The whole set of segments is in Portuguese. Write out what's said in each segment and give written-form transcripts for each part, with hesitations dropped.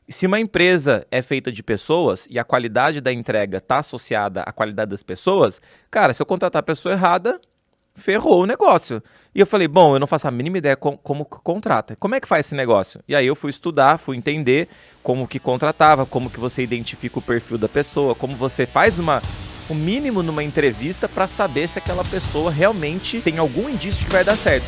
Se uma empresa é feita de pessoas e a qualidade da entrega está associada à qualidade das pessoas, cara, se eu contratar a pessoa errada, ferrou o negócio. E eu falei, bom, eu não faço a mínima ideia como que contrata. Como é que faz esse negócio? E aí eu fui estudar, fui entender como que contratava, como que você identifica o perfil da pessoa, como você faz o mínimo numa entrevista para saber se aquela pessoa realmente tem algum indício de que vai dar certo.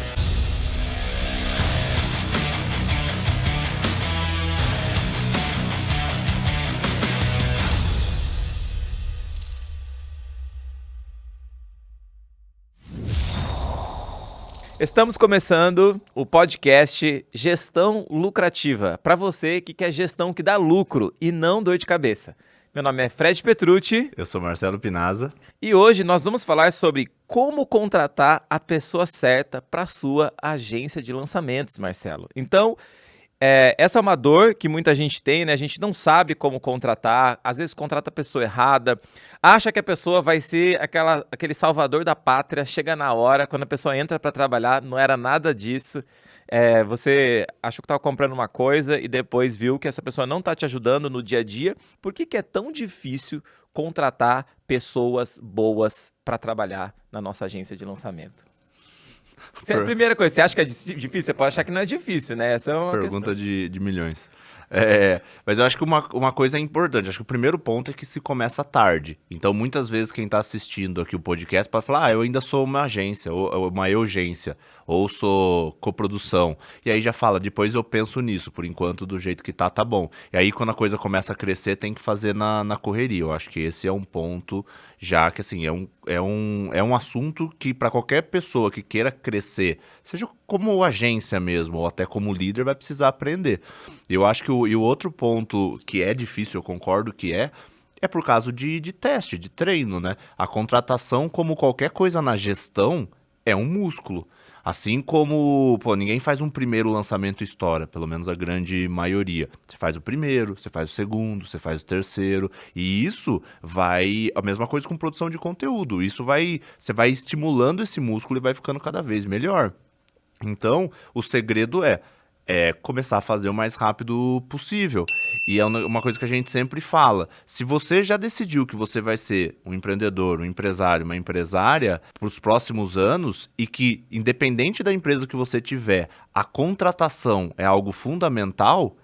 Estamos começando o podcast Gestão Lucrativa, para você que quer gestão que dá lucro e não dor de cabeça. Meu nome é Fred Petrucci. Eu sou Marcelo Pinazza. E hoje nós vamos falar sobre como contratar a pessoa certa para a sua agência de lançamentos, Marcelo. Então, essa é uma dor que muita gente tem, né? A gente não sabe como contratar, às vezes contrata a pessoa errada, acha que a pessoa vai ser aquele salvador da pátria, chega na hora, quando a pessoa entra para trabalhar, não era nada disso. Você achou que estava comprando uma coisa e depois viu que essa pessoa não está te ajudando no dia a dia. Por que é tão difícil contratar pessoas boas para trabalhar na nossa agência de lançamento? Essa é a primeira coisa. Você acha que é difícil? Você pode achar que não é difícil, né? Essa é uma Pergunta questão. de milhões. Mas eu acho que uma coisa é importante. Acho que o primeiro ponto é que se começa tarde. Então, muitas vezes, quem está assistindo aqui o podcast pode falar: eu ainda sou uma agência, ou uma urgência, ou sou coprodução. E aí já fala, depois eu penso nisso, por enquanto, do jeito que tá bom. E aí, quando a coisa começa a crescer, tem que fazer na correria. Eu acho que esse é um ponto, já que assim, é um assunto que para qualquer pessoa que queira crescer, seja como agência mesmo, ou até como líder, vai precisar aprender. Eu acho que o outro ponto que é difícil, eu concordo que é por causa de teste, de treino, né? A contratação, como qualquer coisa na gestão, é um músculo. Assim como, ninguém faz um primeiro lançamento e estoura, pelo menos a grande maioria. Você faz o primeiro, você faz o segundo, você faz o terceiro, e isso vai, a mesma coisa com produção de conteúdo, você vai estimulando esse músculo e vai ficando cada vez melhor. Então, o segredo é começar a fazer o mais rápido possível. E é uma coisa que a gente sempre fala. Se você já decidiu que você vai ser um empreendedor, um empresário, uma empresária para os próximos anos e que, independente da empresa que você tiver, a contratação é algo fundamental,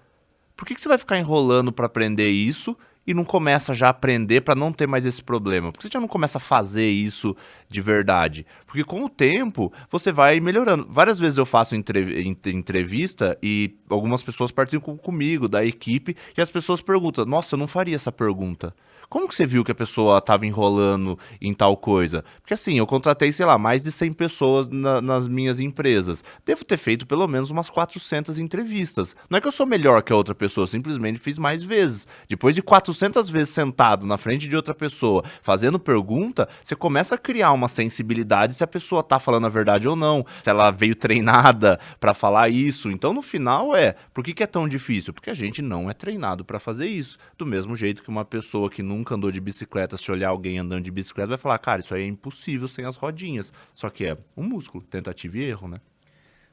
por que você vai ficar enrolando para aprender isso e não começa já a aprender para não ter mais esse problema? Por que você já não começa a fazer isso de verdade? Porque com o tempo você vai melhorando. Várias vezes eu faço entrevista e algumas pessoas participam comigo, da equipe, e as pessoas perguntam: nossa, eu não faria essa pergunta. Como que você viu que a pessoa estava enrolando em tal coisa? Porque assim, eu contratei, sei lá, mais de 100 pessoas nas minhas empresas. Devo ter feito pelo menos umas 400 entrevistas. Não é que eu sou melhor que a outra pessoa, eu simplesmente fiz mais vezes. Depois de 400 vezes sentado na frente de outra pessoa, fazendo pergunta, você começa a criar uma sensibilidade se a pessoa tá falando a verdade ou não, se ela veio treinada para falar isso. Então, no final, por que é tão difícil? Porque a gente não é treinado para fazer isso. Do mesmo jeito que uma pessoa que nunca andou de bicicleta, se olhar alguém andando de bicicleta, vai falar: cara, isso aí é impossível sem as rodinhas. Só que é um músculo, tentativa e erro, né?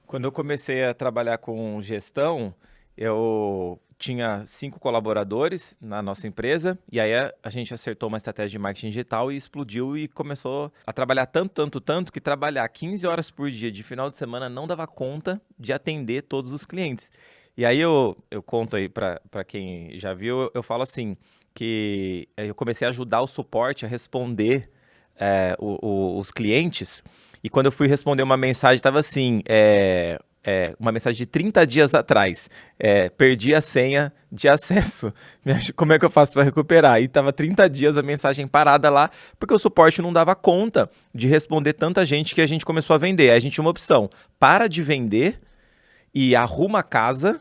Quando eu comecei a trabalhar com gestão, eu tinha 5 colaboradores na nossa empresa, e aí a gente acertou uma estratégia de marketing digital e explodiu e começou a trabalhar tanto que trabalhar 15 horas por dia de final de semana não dava conta de atender todos os clientes. E aí eu conto aí para quem já viu, eu falo assim, que eu comecei a ajudar o suporte a responder os clientes, e quando eu fui responder uma mensagem, estava assim, uma mensagem de 30 dias atrás, perdi a senha de acesso, como é que eu faço para recuperar? E estava 30 dias a mensagem parada lá, porque o suporte não dava conta de responder tanta gente que a gente começou a vender. Aí a gente tinha uma opção: para de vender e arruma a casa,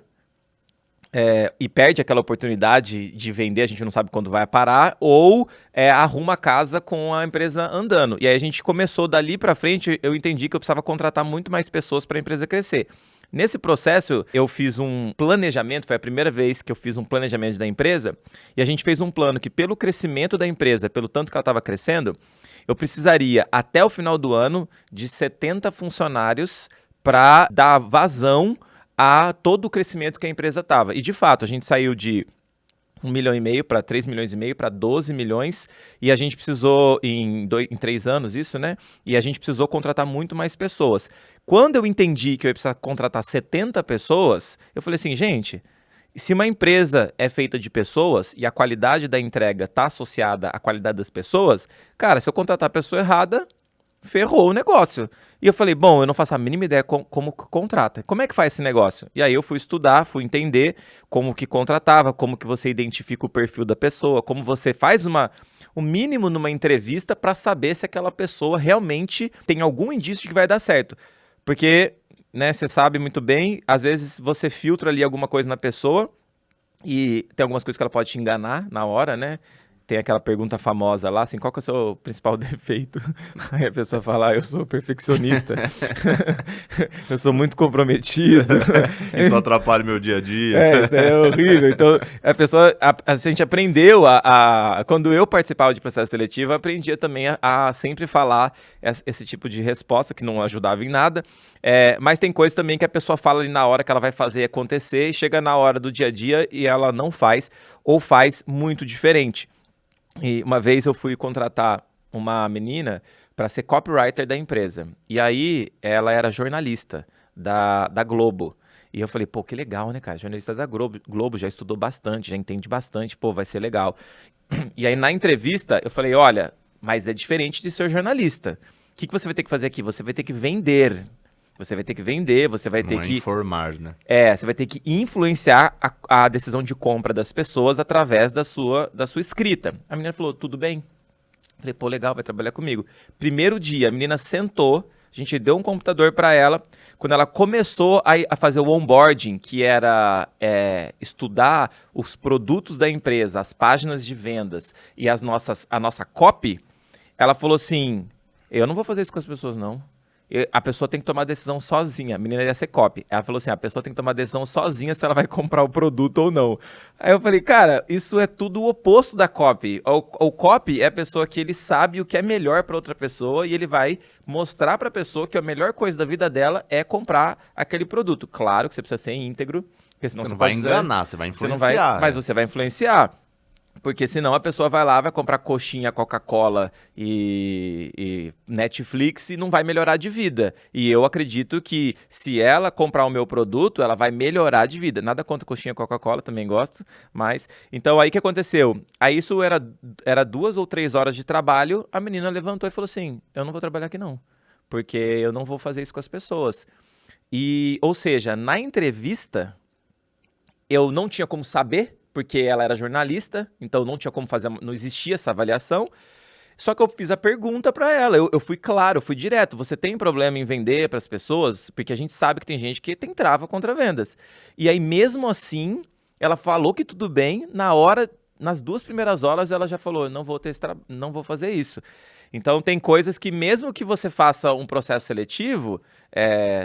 e perde aquela oportunidade de vender, a gente não sabe quando vai parar, ou arruma a casa com a empresa andando. E aí a gente começou dali para frente, eu entendi que eu precisava contratar muito mais pessoas para a empresa crescer. Nesse processo, eu fiz um planejamento, foi a primeira vez que eu fiz um planejamento da empresa, e a gente fez um plano que, pelo crescimento da empresa, pelo tanto que ela estava crescendo, eu precisaria, até o final do ano, de 70 funcionários para dar vazão a todo o crescimento que a empresa estava. E, de fato, a gente saiu de 1,5 milhão para 3,5 milhões para 12 milhões, e a gente precisou, em 3 anos isso, né? E a gente precisou contratar muito mais pessoas. Quando eu entendi que eu ia precisar contratar 70 pessoas, eu falei assim, gente, se uma empresa é feita de pessoas e a qualidade da entrega está associada à qualidade das pessoas, cara, se eu contratar a pessoa errada, ferrou o negócio. E eu falei, bom, eu não faço a mínima ideia como que contrata. Como é que faz esse negócio? E aí eu fui estudar, fui entender como que contratava, como que você identifica o perfil da pessoa, como você faz o mínimo numa entrevista para saber se aquela pessoa realmente tem algum indício de que vai dar certo. Porque, né, você sabe muito bem, às vezes você filtra ali alguma coisa na pessoa e tem algumas coisas que ela pode te enganar na hora, né? Tem aquela pergunta famosa lá, assim, qual que é o seu principal defeito? Aí a pessoa fala, eu sou perfeccionista, eu sou muito comprometido. Isso atrapalha meu dia a dia. Isso é horrível. Então, a gente aprendeu, quando eu participava de processo seletivo, eu aprendia também a sempre falar esse tipo de resposta, que não ajudava em nada. Mas tem coisa também que a pessoa fala ali na hora que ela vai fazer acontecer, e chega na hora do dia a dia e ela não faz, ou faz muito diferente. E uma vez eu fui contratar uma menina para ser copywriter da empresa. E aí ela era jornalista da Globo. E eu falei, pô, que legal, né, cara? Jornalista da Globo já estudou bastante, já entende bastante, pô, vai ser legal. E aí na entrevista eu falei, olha, mas é diferente de ser jornalista. O que você vai ter que fazer aqui? Você vai ter que vender. Você vai ter que vender, você vai ter que... informar, né? Você vai ter que influenciar a decisão de compra das pessoas através da sua escrita. A menina falou, tudo bem? Falei, pô, legal, vai trabalhar comigo. Primeiro dia, a menina sentou, a gente deu um computador para ela. Quando ela começou a fazer o onboarding, que era estudar os produtos da empresa, as páginas de vendas e a nossa copy, ela falou assim, eu não vou fazer isso com as pessoas, não. A pessoa tem que tomar a decisão sozinha. A menina ia ser copy. Ela falou assim, a pessoa tem que tomar a decisão sozinha se ela vai comprar o produto ou não. Aí eu falei, cara, isso é tudo o oposto da copy. O copy é a pessoa que ele sabe o que é melhor para outra pessoa e ele vai mostrar para a pessoa que a melhor coisa da vida dela é comprar aquele produto. Claro que você precisa ser íntegro, porque senão você não vai enganar, você vai influenciar. Mas você vai influenciar. Porque senão a pessoa vai lá, vai comprar coxinha, Coca-Cola e Netflix e não vai melhorar de vida. E eu acredito que se ela comprar o meu produto, ela vai melhorar de vida. Nada contra coxinha, Coca-Cola, também gosto, mas... Então aí o que aconteceu? Aí isso era 2 ou 3 horas de trabalho, a menina levantou e falou assim, eu não vou trabalhar aqui não, porque eu não vou fazer isso com as pessoas. Ou seja, na entrevista, eu não tinha como saber, porque ela era jornalista, então não tinha como fazer, não existia essa avaliação. Só que eu fiz a pergunta para ela, eu fui claro, eu fui direto. Você tem problema em vender para as pessoas? Porque a gente sabe que tem gente que tem trava contra vendas. E aí, mesmo assim, ela falou que tudo bem. Nas 2 primeiras horas, ela já falou, não vou fazer isso. Então, tem coisas que mesmo que você faça um processo seletivo,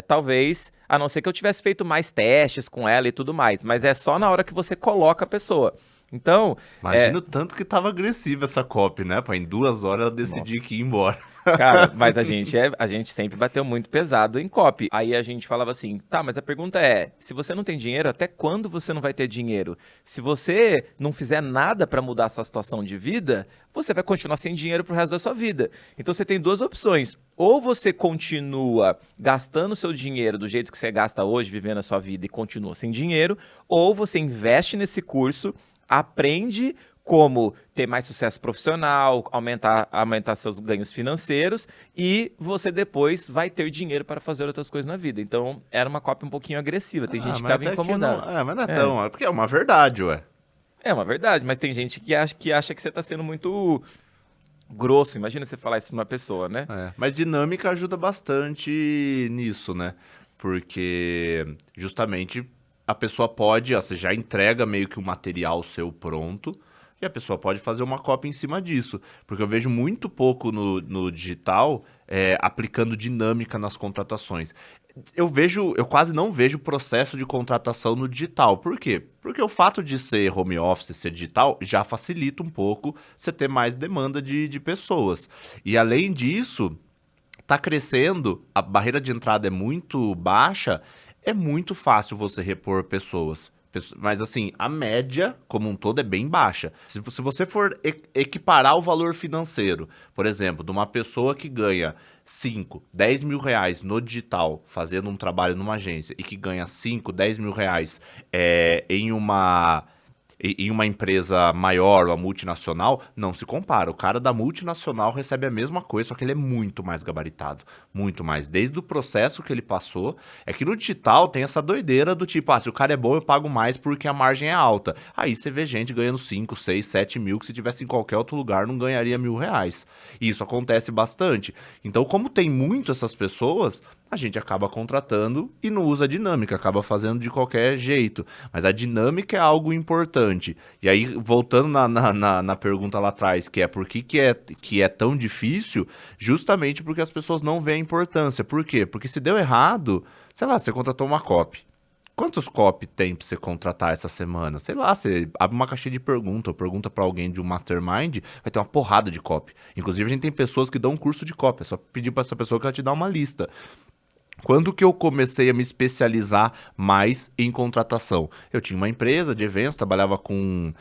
talvez, a não ser que eu tivesse feito mais testes com ela e tudo mais, mas é só na hora que você coloca a pessoa. Então... Imagina o tanto que tava agressiva essa copy, né? Em 2 horas ela decidiu que ia embora. Cara, mas a gente sempre bateu muito pesado em copy. Aí a gente falava assim, tá, mas a pergunta é, se você não tem dinheiro, até quando você não vai ter dinheiro? Se você não fizer nada para mudar a sua situação de vida, você vai continuar sem dinheiro pro resto da sua vida. Então você tem 2 opções. Ou você continua gastando seu dinheiro do jeito que você gasta hoje, vivendo a sua vida e continua sem dinheiro, ou você investe nesse curso, aprende como ter mais sucesso profissional, aumentar seus ganhos financeiros e você depois vai ter dinheiro para fazer outras coisas na vida. Então, era uma cópia um pouquinho agressiva. Tem gente que estava incomodada. Mas não é tão... É porque é uma verdade, ué. É uma verdade, mas tem gente que acha que você está sendo muito grosso. Imagina você falar isso pra uma pessoa, né? Mas dinâmica ajuda bastante nisso, né? Porque justamente a pessoa pode... Você já entrega meio que um material seu pronto... E a pessoa pode fazer uma cópia em cima disso. Porque eu vejo muito pouco no digital aplicando dinâmica nas contratações. Eu quase não vejo processo de contratação no digital. Por quê? Porque o fato de ser home office, ser digital, já facilita um pouco você ter mais demanda de pessoas. E além disso, tá crescendo, a barreira de entrada é muito baixa. é muito fácil você repor pessoas. Mas assim, a média como um todo é bem baixa. Se você for equiparar o valor financeiro, por exemplo, de uma pessoa que ganha 5, 10 mil reais no digital, fazendo um trabalho numa agência, e que ganha 5, 10 mil reais em uma empresa maior, uma multinacional, não se compara. O cara da multinacional recebe a mesma coisa, só que ele é muito mais gabaritado. Muito mais. Desde o processo que ele passou. É que no digital tem essa doideira do tipo, se o cara é bom, eu pago mais porque a margem é alta. Aí você vê gente ganhando 5, 6, 7 mil, que se tivesse em qualquer outro lugar não ganharia R$ 1.000. E isso acontece bastante. Então, como tem muito essas pessoas, a gente acaba contratando e não usa a dinâmica, acaba fazendo de qualquer jeito. Mas a dinâmica é algo importante. E aí, voltando na pergunta lá atrás, que é por que é tão difícil, justamente porque as pessoas não veem a importância. Por quê? Porque se deu errado, sei lá, você contratou uma copy. Quantos copy tem pra você contratar essa semana? Sei lá, você abre uma caixinha de pergunta, ou pergunta pra alguém de um mastermind, vai ter uma porrada de copy. Inclusive, a gente tem pessoas que dão um curso de copy, é só pedir pra essa pessoa que ela te dá uma lista. Quando que eu comecei a me especializar mais em contratação? Eu tinha uma empresa de eventos, trabalhava com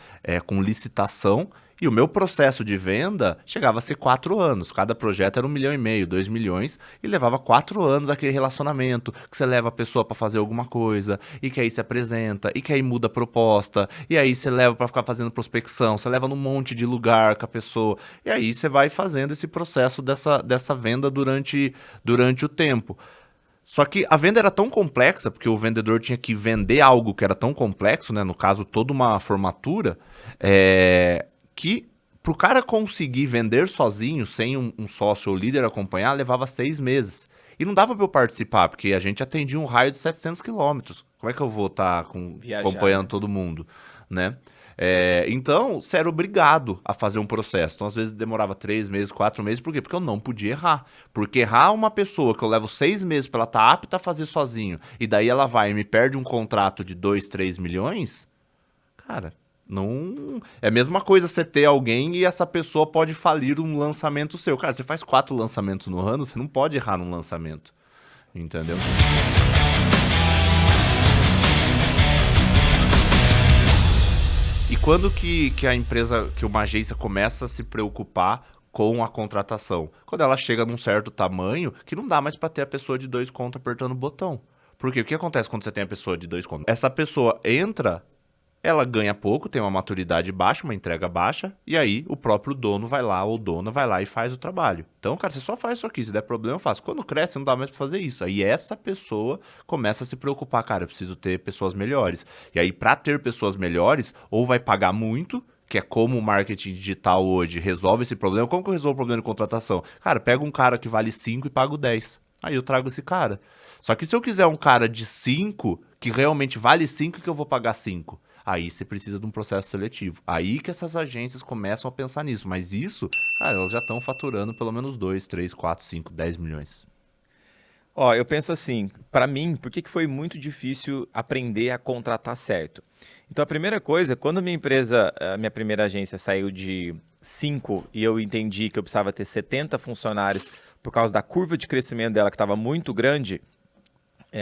licitação, e o meu processo de venda chegava a ser 4 anos. Cada projeto era 1,5 milhão, 2 milhões, e levava 4 anos aquele relacionamento, que você leva a pessoa para fazer alguma coisa, e que aí se apresenta, e que aí muda a proposta, e aí você leva para ficar fazendo prospecção, você leva num monte de lugar com a pessoa, e aí você vai fazendo esse processo dessa venda durante o tempo. Só que a venda era tão complexa, porque o vendedor tinha que vender algo que era tão complexo, né? No caso, toda uma formatura, que pro cara conseguir vender sozinho, sem um sócio ou líder acompanhar, levava 6 meses. E não dava para eu participar, porque a gente atendia um raio de 700 quilômetros. Como é que eu vou estar acompanhando todo mundo, né? Então, você era obrigado a fazer um processo. Então, às vezes, demorava 3 meses, 4 meses. Por quê? Porque eu não podia errar. Porque errar uma pessoa que eu levo 6 meses para ela estar apta a fazer sozinho, e daí ela vai e me perde um contrato de 2, 3 milhões, cara, não... É a mesma coisa você ter alguém e essa pessoa pode falir um lançamento seu. Cara, você faz 4 lançamentos no ano, você não pode errar num lançamento. Entendeu? E quando que a empresa, que uma agência começa a se preocupar com a contratação? Quando ela chega num certo tamanho que não dá mais para ter a pessoa de 2 contos apertando o botão. Porque o que acontece quando você tem a pessoa de 2 contos? Essa pessoa entra, ela ganha pouco, tem uma maturidade baixa, uma entrega baixa, e aí o próprio dono vai lá, ou dona vai lá e faz o trabalho. Então, cara, você só faz isso aqui, se der problema eu faço. Quando cresce, não dá mais pra fazer isso. Aí essa pessoa começa a se preocupar, cara, eu preciso ter pessoas melhores. E aí, pra ter pessoas melhores, ou vai pagar muito, que é como o marketing digital hoje resolve esse problema. Como que eu resolvo o problema de contratação? Cara, pega um cara que vale 5 e pago 10. Aí eu trago esse cara. Só que se eu quiser um cara de 5, que realmente vale 5, que eu vou pagar 5? Aí você precisa de um processo seletivo. Aí que essas agências começam a pensar nisso. Mas isso, cara, elas já estão faturando pelo menos 2, 3, 4, 5, 10 milhões. Ó, eu penso assim, para mim, por que foi muito difícil aprender a contratar certo? Então, a primeira coisa, quando a minha primeira agência saiu de 5 e eu entendi que eu precisava ter 70 funcionários por causa da curva de crescimento dela que estava muito grande,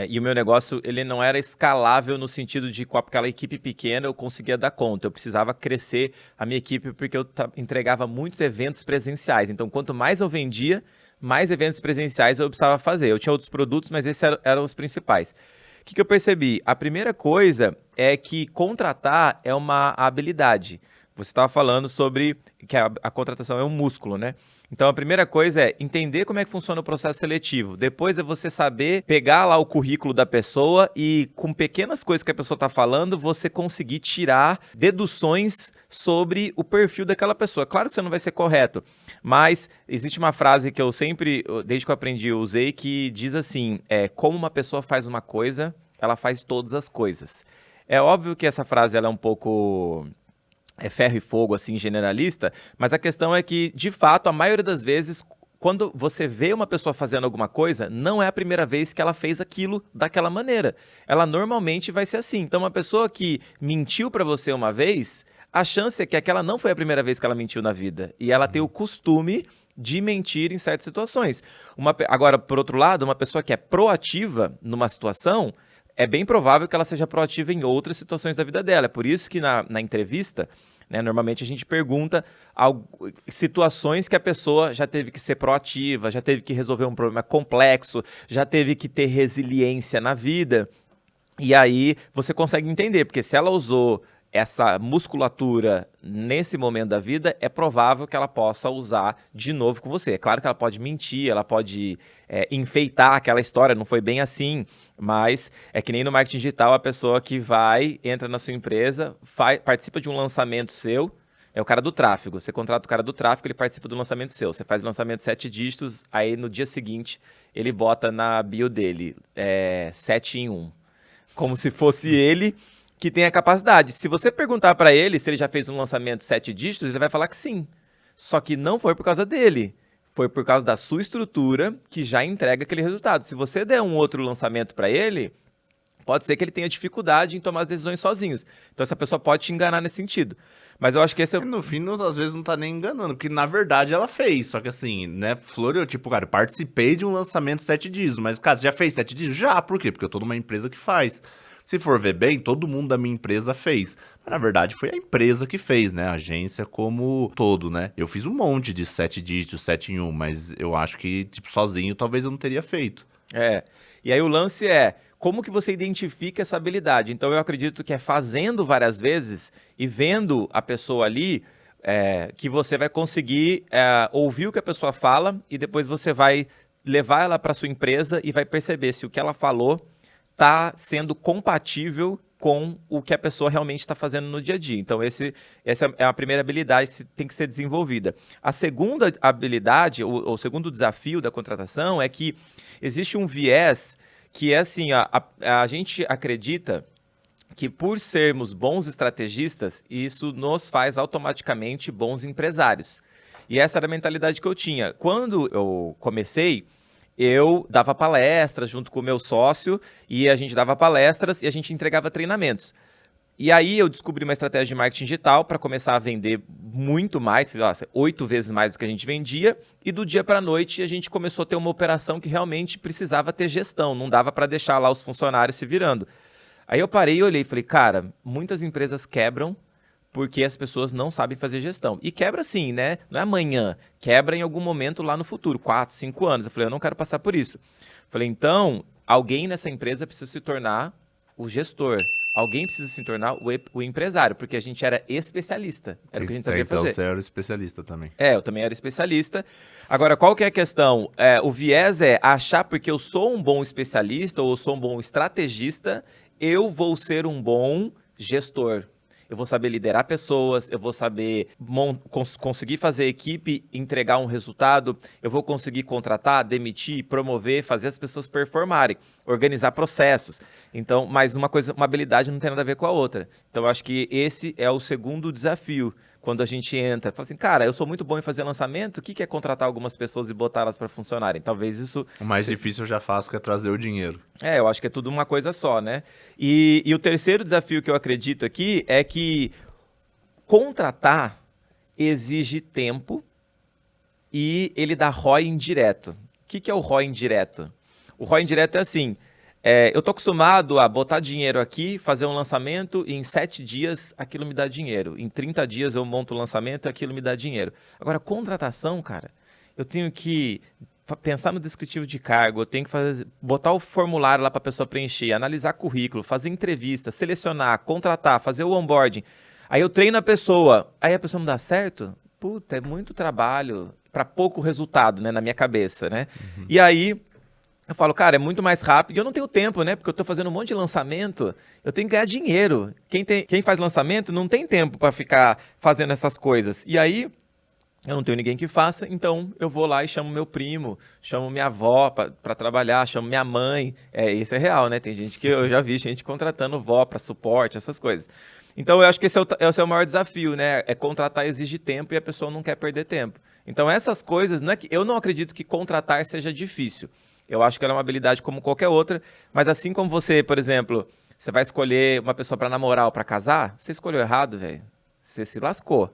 e o meu negócio ele não era escalável no sentido de com aquela equipe pequena eu conseguia dar conta. Eu precisava crescer a minha equipe porque eu entregava muitos eventos presenciais. Então, quanto mais eu vendia, mais eventos presenciais eu precisava fazer. Eu tinha outros produtos, mas esses eram os principais. O que eu percebi? A primeira coisa é que contratar é uma habilidade. Você estava falando sobre que a contratação é um músculo, né? Então, a primeira coisa é entender como é que funciona o processo seletivo. Depois é você saber pegar lá o currículo da pessoa e, com pequenas coisas que a pessoa está falando, você conseguir tirar deduções sobre o perfil daquela pessoa. Claro que você não vai ser correto, mas existe uma frase que eu sempre, desde que eu aprendi, eu usei, que diz assim, como uma pessoa faz uma coisa, ela faz todas as coisas. É óbvio que essa frase ela é um pouco... ferro e fogo, assim, generalista, mas a questão é que, de fato, a maioria das vezes, quando você vê uma pessoa fazendo alguma coisa, não é a primeira vez que ela fez aquilo daquela maneira. Ela normalmente vai ser assim. Então, uma pessoa que mentiu para você uma vez, a chance é que aquela não foi a primeira vez que ela mentiu na vida. E ela tem o costume de mentir em certas situações. Agora, por outro lado, uma pessoa que é proativa numa situação, é bem provável que ela seja proativa em outras situações da vida dela. É por isso que na entrevista, né, normalmente a gente pergunta situações que a pessoa já teve que ser proativa, já teve que resolver um problema complexo, já teve que ter resiliência na vida. E aí você consegue entender, porque se ela usou essa musculatura nesse momento da vida, é provável que ela possa usar de novo com você. É claro que ela pode mentir, ela pode enfeitar aquela história, não foi bem assim, mas é que nem no marketing digital, a pessoa que entra na sua empresa, participa de um lançamento seu, é o cara do tráfego. Você contrata o cara do tráfego, ele participa do lançamento seu. Você faz lançamento 7 dígitos, aí no dia seguinte ele bota na bio dele 7 em 1. Como se fosse ele que tem a capacidade. Se você perguntar para ele se ele já fez um lançamento 7 dígitos, ele vai falar que sim. Só que não foi por causa dele. Foi por causa da sua estrutura que já entrega aquele resultado. Se você der um outro lançamento para ele, pode ser que ele tenha dificuldade em tomar as decisões sozinhos. Então essa pessoa pode te enganar nesse sentido. Mas eu acho que esse é E no fim, às vezes não tá nem enganando, porque na verdade ela fez. Só que assim, né, Flor, tipo, cara, eu participei de um lançamento 7 dígitos, mas, cara, você já fez 7 dígitos? Já, por quê? Porque eu tô numa empresa que faz. Se for ver bem, todo mundo da minha empresa fez. Mas na verdade foi a empresa que fez, né? A agência como todo, né? Eu fiz um monte de 7 dígitos, 7 em 1, mas eu acho que, tipo, sozinho talvez eu não teria feito. E aí o lance é, como que você identifica essa habilidade? Então eu acredito que é fazendo várias vezes e vendo a pessoa ali, que você vai conseguir ouvir o que a pessoa fala e depois você vai levar ela para sua empresa e vai perceber se o que ela falou está sendo compatível com o que a pessoa realmente está fazendo no dia a dia. Então, essa é a primeira habilidade que tem que ser desenvolvida. A segunda habilidade, o segundo desafio da contratação é que existe um viés que é assim, a gente acredita que por sermos bons estrategistas, isso nos faz automaticamente bons empresários. E essa era a mentalidade que eu tinha. Quando eu comecei, eu dava palestras junto com o meu sócio e a gente dava palestras e a gente entregava treinamentos. E aí eu descobri uma estratégia de marketing digital para começar a vender muito mais, 8 vezes mais do que a gente vendia, e do dia para a noite a gente começou a ter uma operação que realmente precisava ter gestão, não dava para deixar lá os funcionários se virando. Aí eu parei e olhei e falei, cara, muitas empresas quebram porque as pessoas não sabem fazer gestão. E quebra sim, né? Não é amanhã, quebra em algum momento lá no futuro, 4, 5 anos. Eu falei, eu não quero passar por isso. Falei, então, alguém nessa empresa precisa se tornar o gestor. Alguém precisa se tornar o empresário, porque a gente era especialista. Era o que a gente sabia fazer. Então você era especialista também. Eu também era especialista. Agora, qual que é a questão? O viés é achar porque eu sou um bom especialista ou eu sou um bom estrategista, eu vou ser um bom gestor. Eu vou saber liderar pessoas, eu vou saber conseguir fazer a equipe entregar um resultado, eu vou conseguir contratar, demitir, promover, fazer as pessoas performarem, organizar processos. Então, mas uma habilidade não tem nada a ver com a outra. Então, eu acho que esse é o segundo desafio. Quando a gente entra, fala assim, cara, eu sou muito bom em fazer lançamento, o que é contratar algumas pessoas e botá-las para funcionarem? Talvez isso... O mais difícil eu já faço, que é trazer o dinheiro. Eu acho que é tudo uma coisa só, né? E o terceiro desafio que eu acredito aqui é que contratar exige tempo e ele dá ROI indireto. O que é o ROI indireto? O ROI indireto é assim... eu estou acostumado a botar dinheiro aqui, fazer um lançamento e em 7 dias aquilo me dá dinheiro. Em 30 dias eu monto o lançamento e aquilo me dá dinheiro. Agora, contratação, cara, eu tenho que pensar no descritivo de cargo, eu tenho que botar o formulário lá para a pessoa preencher, analisar currículo, fazer entrevista, selecionar, contratar, fazer o onboarding. Aí eu treino a pessoa, aí a pessoa não dá certo? Puta, é muito trabalho para pouco resultado, né, na minha cabeça, né? Uhum. E aí... eu falo, cara, é muito mais rápido. E eu não tenho tempo, né? Porque eu tô fazendo um monte de lançamento. Eu tenho que ganhar dinheiro. Quem faz lançamento não tem tempo para ficar fazendo essas coisas. E aí, eu não tenho ninguém que faça. Então, eu vou lá e chamo meu primo, chamo minha avó para trabalhar, chamo minha mãe. Isso é real, né? Tem gente que eu já vi gente contratando vó para suporte, essas coisas. Então, eu acho que esse é o maior desafio, né? Contratar exige tempo e a pessoa não quer perder tempo. Então, essas coisas, eu não acredito que contratar seja difícil. Eu acho que ela é uma habilidade como qualquer outra, mas assim como você, por exemplo, você vai escolher uma pessoa para namorar ou para casar, você escolheu errado, velho. Você se lascou.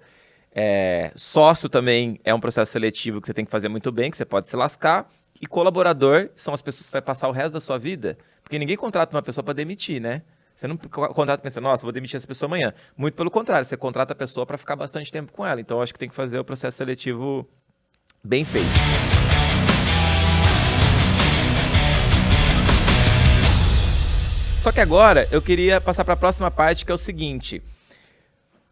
Sócio também é um processo seletivo que você tem que fazer muito bem, que você pode se lascar. E colaborador são as pessoas que vai passar o resto da sua vida, porque ninguém contrata uma pessoa para demitir, né? Você não contrata pensando, nossa, vou demitir essa pessoa amanhã. Muito pelo contrário, você contrata a pessoa para ficar bastante tempo com ela. Então, eu acho que tem que fazer o processo seletivo bem feito. Só que agora eu queria passar para a próxima parte, que é o seguinte.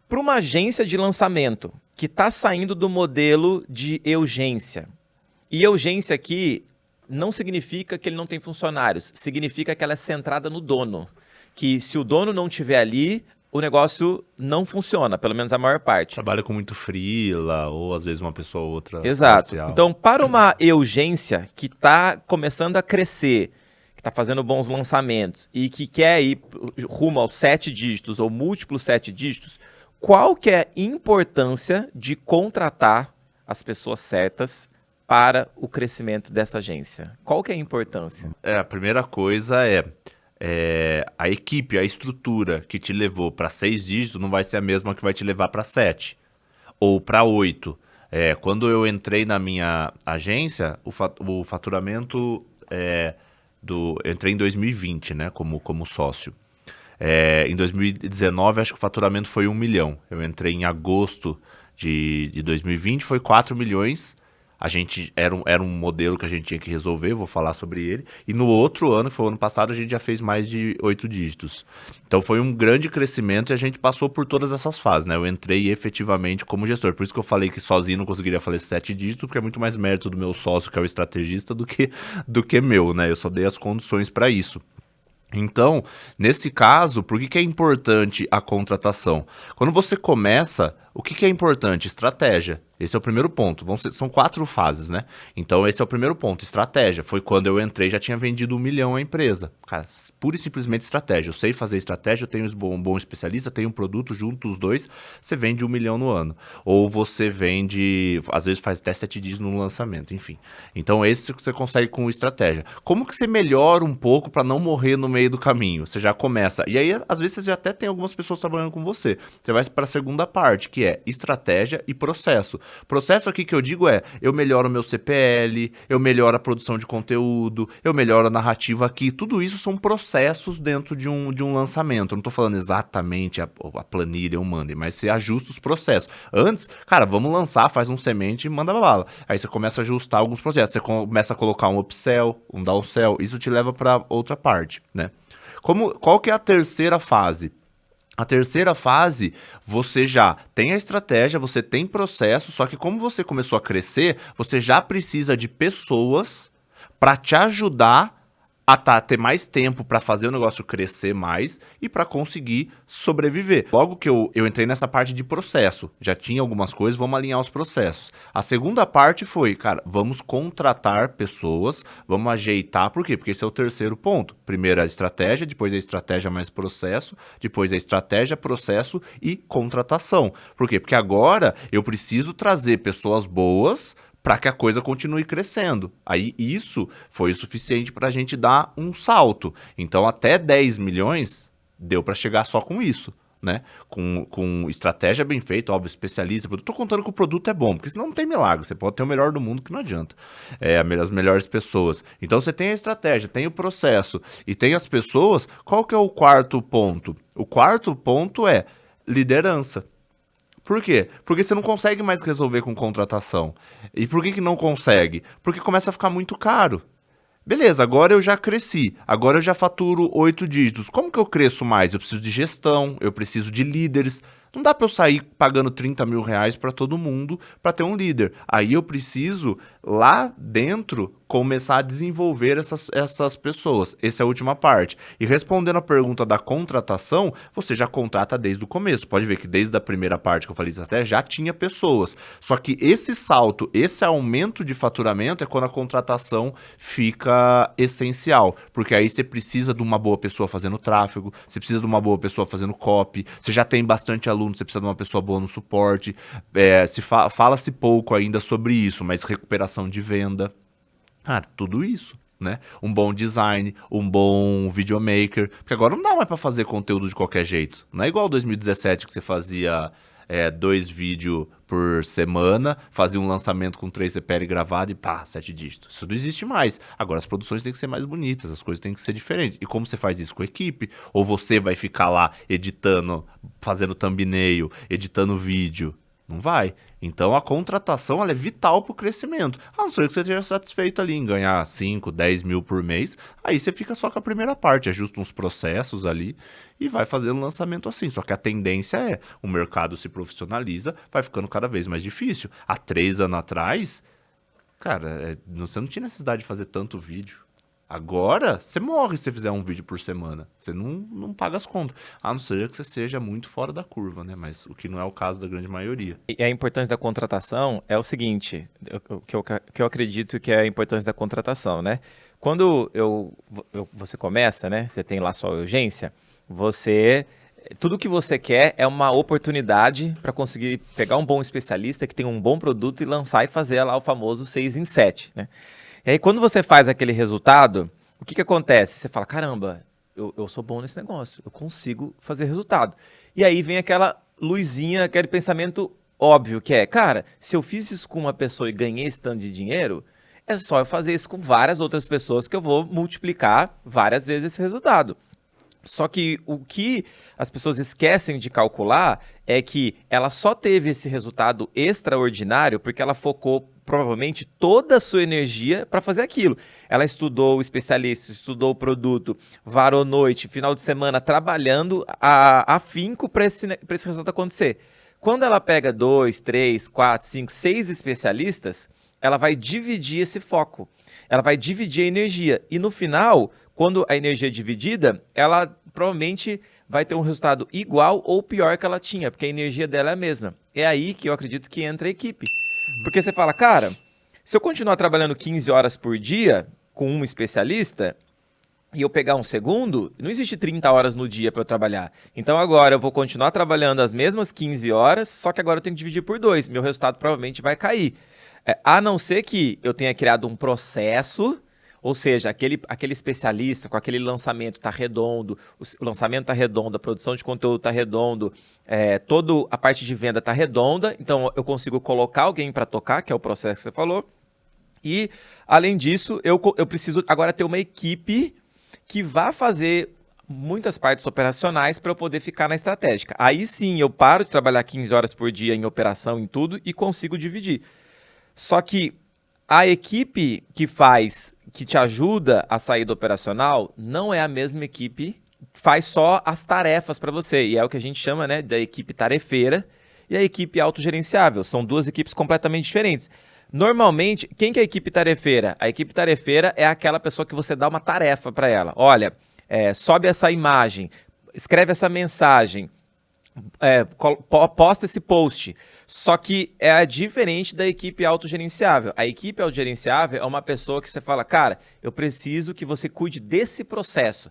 Para uma agência de lançamento que está saindo do modelo de urgência, e urgência aqui não significa que ele não tem funcionários, significa que ela é centrada no dono. Que se o dono não estiver ali, o negócio não funciona, pelo menos a maior parte. Trabalha com muito freela, ou às vezes uma pessoa ou outra. Exato. Comercial. Então, para uma urgência que está começando a crescer, que está fazendo bons lançamentos e que quer ir rumo aos 7 dígitos ou múltiplos 7 dígitos, qual que é a importância de contratar as pessoas certas para o crescimento dessa agência? Qual que é a importância? A primeira coisa é a equipe, a estrutura que te levou para 6 dígitos não vai ser a mesma que vai te levar para 7 ou para 8. Quando eu entrei na minha agência, o faturamento eu entrei em 2020, né, como sócio. Em 2019, acho que o faturamento foi 1 milhão. Eu entrei em agosto de 2020, foi 4 milhões. A gente era um modelo que a gente tinha que resolver, vou falar sobre ele. E no outro ano, que foi o ano passado, a gente já fez mais de 8 dígitos. Então foi um grande crescimento e a gente passou por todas essas fases, né? Eu entrei efetivamente como gestor. Por isso que eu falei que sozinho não conseguiria fazer 7 dígitos, porque é muito mais mérito do meu sócio, que é o estrategista, do que meu, né? Eu só dei as condições para isso. Então, nesse caso, por que é importante a contratação? Quando você começa, o que é importante? Estratégia. Esse é o primeiro ponto. São 4 fases, né? Então, esse é o primeiro ponto, estratégia. Foi quando eu entrei, já tinha vendido 1 milhão a empresa. Cara, pura e simplesmente estratégia. Eu sei fazer estratégia, eu tenho um bom especialista, tenho um produto, junto os dois, você vende 1 milhão no ano. Ou você vende, às vezes faz até 7 dias no lançamento, enfim. Então, esse você consegue com estratégia. Como que você melhora um pouco para não morrer no meio do caminho? Você já começa. E aí, às vezes, você já até tem algumas pessoas trabalhando com você. Você vai para a segunda parte, que é estratégia e processo. Processo aqui que eu digo eu melhoro o meu CPL, eu melhoro a produção de conteúdo, eu melhoro a narrativa aqui. Tudo isso são processos dentro de um lançamento. Eu não estou falando exatamente a planilha, o monday, mas você ajusta os processos. Antes, cara, vamos lançar, faz um semente e manda bala. Aí você começa a ajustar alguns processos. Você começa a colocar um upsell, um downsell. Isso te leva para outra parte, né? Qual que é a terceira fase? A terceira fase, você já tem a estratégia, você tem processo, só que como você começou a crescer, você já precisa de pessoas para te ajudar a ter mais tempo para fazer o negócio crescer mais e para conseguir sobreviver. Logo que eu entrei nessa parte de processo, já tinha algumas coisas, vamos alinhar os processos. A segunda parte foi, cara, vamos contratar pessoas, vamos ajeitar, por quê? Porque esse é o terceiro ponto. Primeiro a estratégia, depois a estratégia mais processo, depois a estratégia, processo e contratação. Por quê? Porque agora eu preciso trazer pessoas boas para que a coisa continue crescendo. Aí isso foi o suficiente para a gente dar um salto. Então até 10 milhões deu para chegar só com isso, né? Com estratégia bem feita, óbvio, especialista. Estou contando que o produto é bom, porque senão não tem milagre. Você pode ter o melhor do mundo que não adianta. As melhores pessoas. Então você tem a estratégia, tem o processo e tem as pessoas. Qual que é o quarto ponto? O quarto ponto é liderança. Por quê? Porque você não consegue mais resolver com contratação. E por que não consegue? Porque começa a ficar muito caro. Beleza, agora eu já cresci, agora eu já faturo 8 dígitos. Como que eu cresço mais? Eu preciso de gestão, eu preciso de líderes. Não dá para eu sair pagando 30 mil reais para todo mundo para ter um líder. Aí eu preciso, lá dentro, começar a desenvolver essas pessoas. Essa é a última parte. E respondendo a pergunta da contratação, você já contrata desde o começo. Pode ver que desde a primeira parte que eu falei até já tinha pessoas. Só que esse salto, esse aumento de faturamento é quando a contratação fica essencial. Porque aí você precisa de uma boa pessoa fazendo tráfego, você precisa de uma boa pessoa fazendo copy, você já tem bastante aluno, você precisa de uma pessoa boa no suporte. Fala-se pouco ainda sobre isso, mas recuperação de venda. Cara, tudo isso, né? Um bom design, um bom videomaker. Porque agora não dá mais para fazer conteúdo de qualquer jeito. Não é igual 2017 que você fazia 2 vídeos por semana, fazia um lançamento com 3 CPL gravado e pá, 7 dígitos. Isso não existe mais. Agora as produções têm que ser mais bonitas, as coisas têm que ser diferentes. E como você faz isso com a equipe? Ou você vai ficar lá editando, fazendo thumbnail, editando vídeo? Não vai. Então a contratação ela é vital para o crescimento. A não ser que você esteja satisfeito ali em ganhar 5, 10 mil por mês, aí você fica só com a primeira parte, ajusta uns processos ali e vai fazendo lançamento assim. Só que a tendência é, o mercado se profissionaliza, vai ficando cada vez mais difícil. Há 3 anos atrás, cara, você não tinha necessidade de fazer tanto vídeo. Agora, você morre se você fizer um vídeo por semana. Você não paga as contas. A não ser que você seja muito fora da curva, né? Mas o que não é o caso da grande maioria. E a importância da contratação é o seguinte, que eu acredito que é a importância da contratação, né? Quando você começa, né? Você tem lá sua urgência, tudo que você quer é uma oportunidade para conseguir pegar um bom especialista que tem um bom produto e lançar e fazer lá o famoso 6 em 7, né? E aí, quando você faz aquele resultado, o que acontece? Você fala, caramba, eu sou bom nesse negócio, eu consigo fazer resultado. E aí vem aquela luzinha, aquele pensamento óbvio que é, cara, se eu fiz isso com uma pessoa e ganhei esse tanto de dinheiro, é só eu fazer isso com várias outras pessoas que eu vou multiplicar várias vezes esse resultado. Só que o que as pessoas esquecem de calcular é que ela só teve esse resultado extraordinário porque ela focou provavelmente toda a sua energia para fazer aquilo. Ela estudou o especialista, estudou o produto, varou noite, final de semana, trabalhando afinco para esse resultado acontecer. Quando ela pega 2, 3, 4, 5, 6 especialistas, ela vai dividir esse foco. Ela vai dividir a energia. E no final, quando a energia é dividida, ela provavelmente vai ter um resultado igual ou pior que ela tinha, porque a energia dela é a mesma. É aí que eu acredito que entra a equipe. Porque você fala, cara, se eu continuar trabalhando 15 horas por dia com um especialista e eu pegar um segundo, não existe 30 horas no dia para eu trabalhar. Então agora eu vou continuar trabalhando as mesmas 15 horas, só que agora eu tenho que dividir por 2. Meu resultado provavelmente vai cair. A não ser que eu tenha criado um processo, ou seja, aquele especialista com aquele lançamento está redondo, o lançamento está redondo, a produção de conteúdo está redondo, toda a parte de venda está redonda, então eu consigo colocar alguém para tocar, que é o processo que você falou. E, além disso, eu preciso agora ter uma equipe que vá fazer muitas partes operacionais para eu poder ficar na estratégica. Aí sim, eu paro de trabalhar 15 horas por dia em operação, em tudo, e consigo dividir. Só que a equipe que te ajuda a sair do operacional não é a mesma equipe que faz só as tarefas para você. E é o que a gente chama, né, da equipe tarefeira e a equipe autogerenciável. São 2 equipes completamente diferentes. Normalmente, quem que é a equipe tarefeira? A equipe tarefeira é aquela pessoa que você dá uma tarefa para ela. Olha, sobe essa imagem, escreve essa mensagem, posta esse post. Só que é diferente da equipe autogerenciável. A equipe autogerenciável é uma pessoa que você fala, cara, eu preciso que você cuide desse processo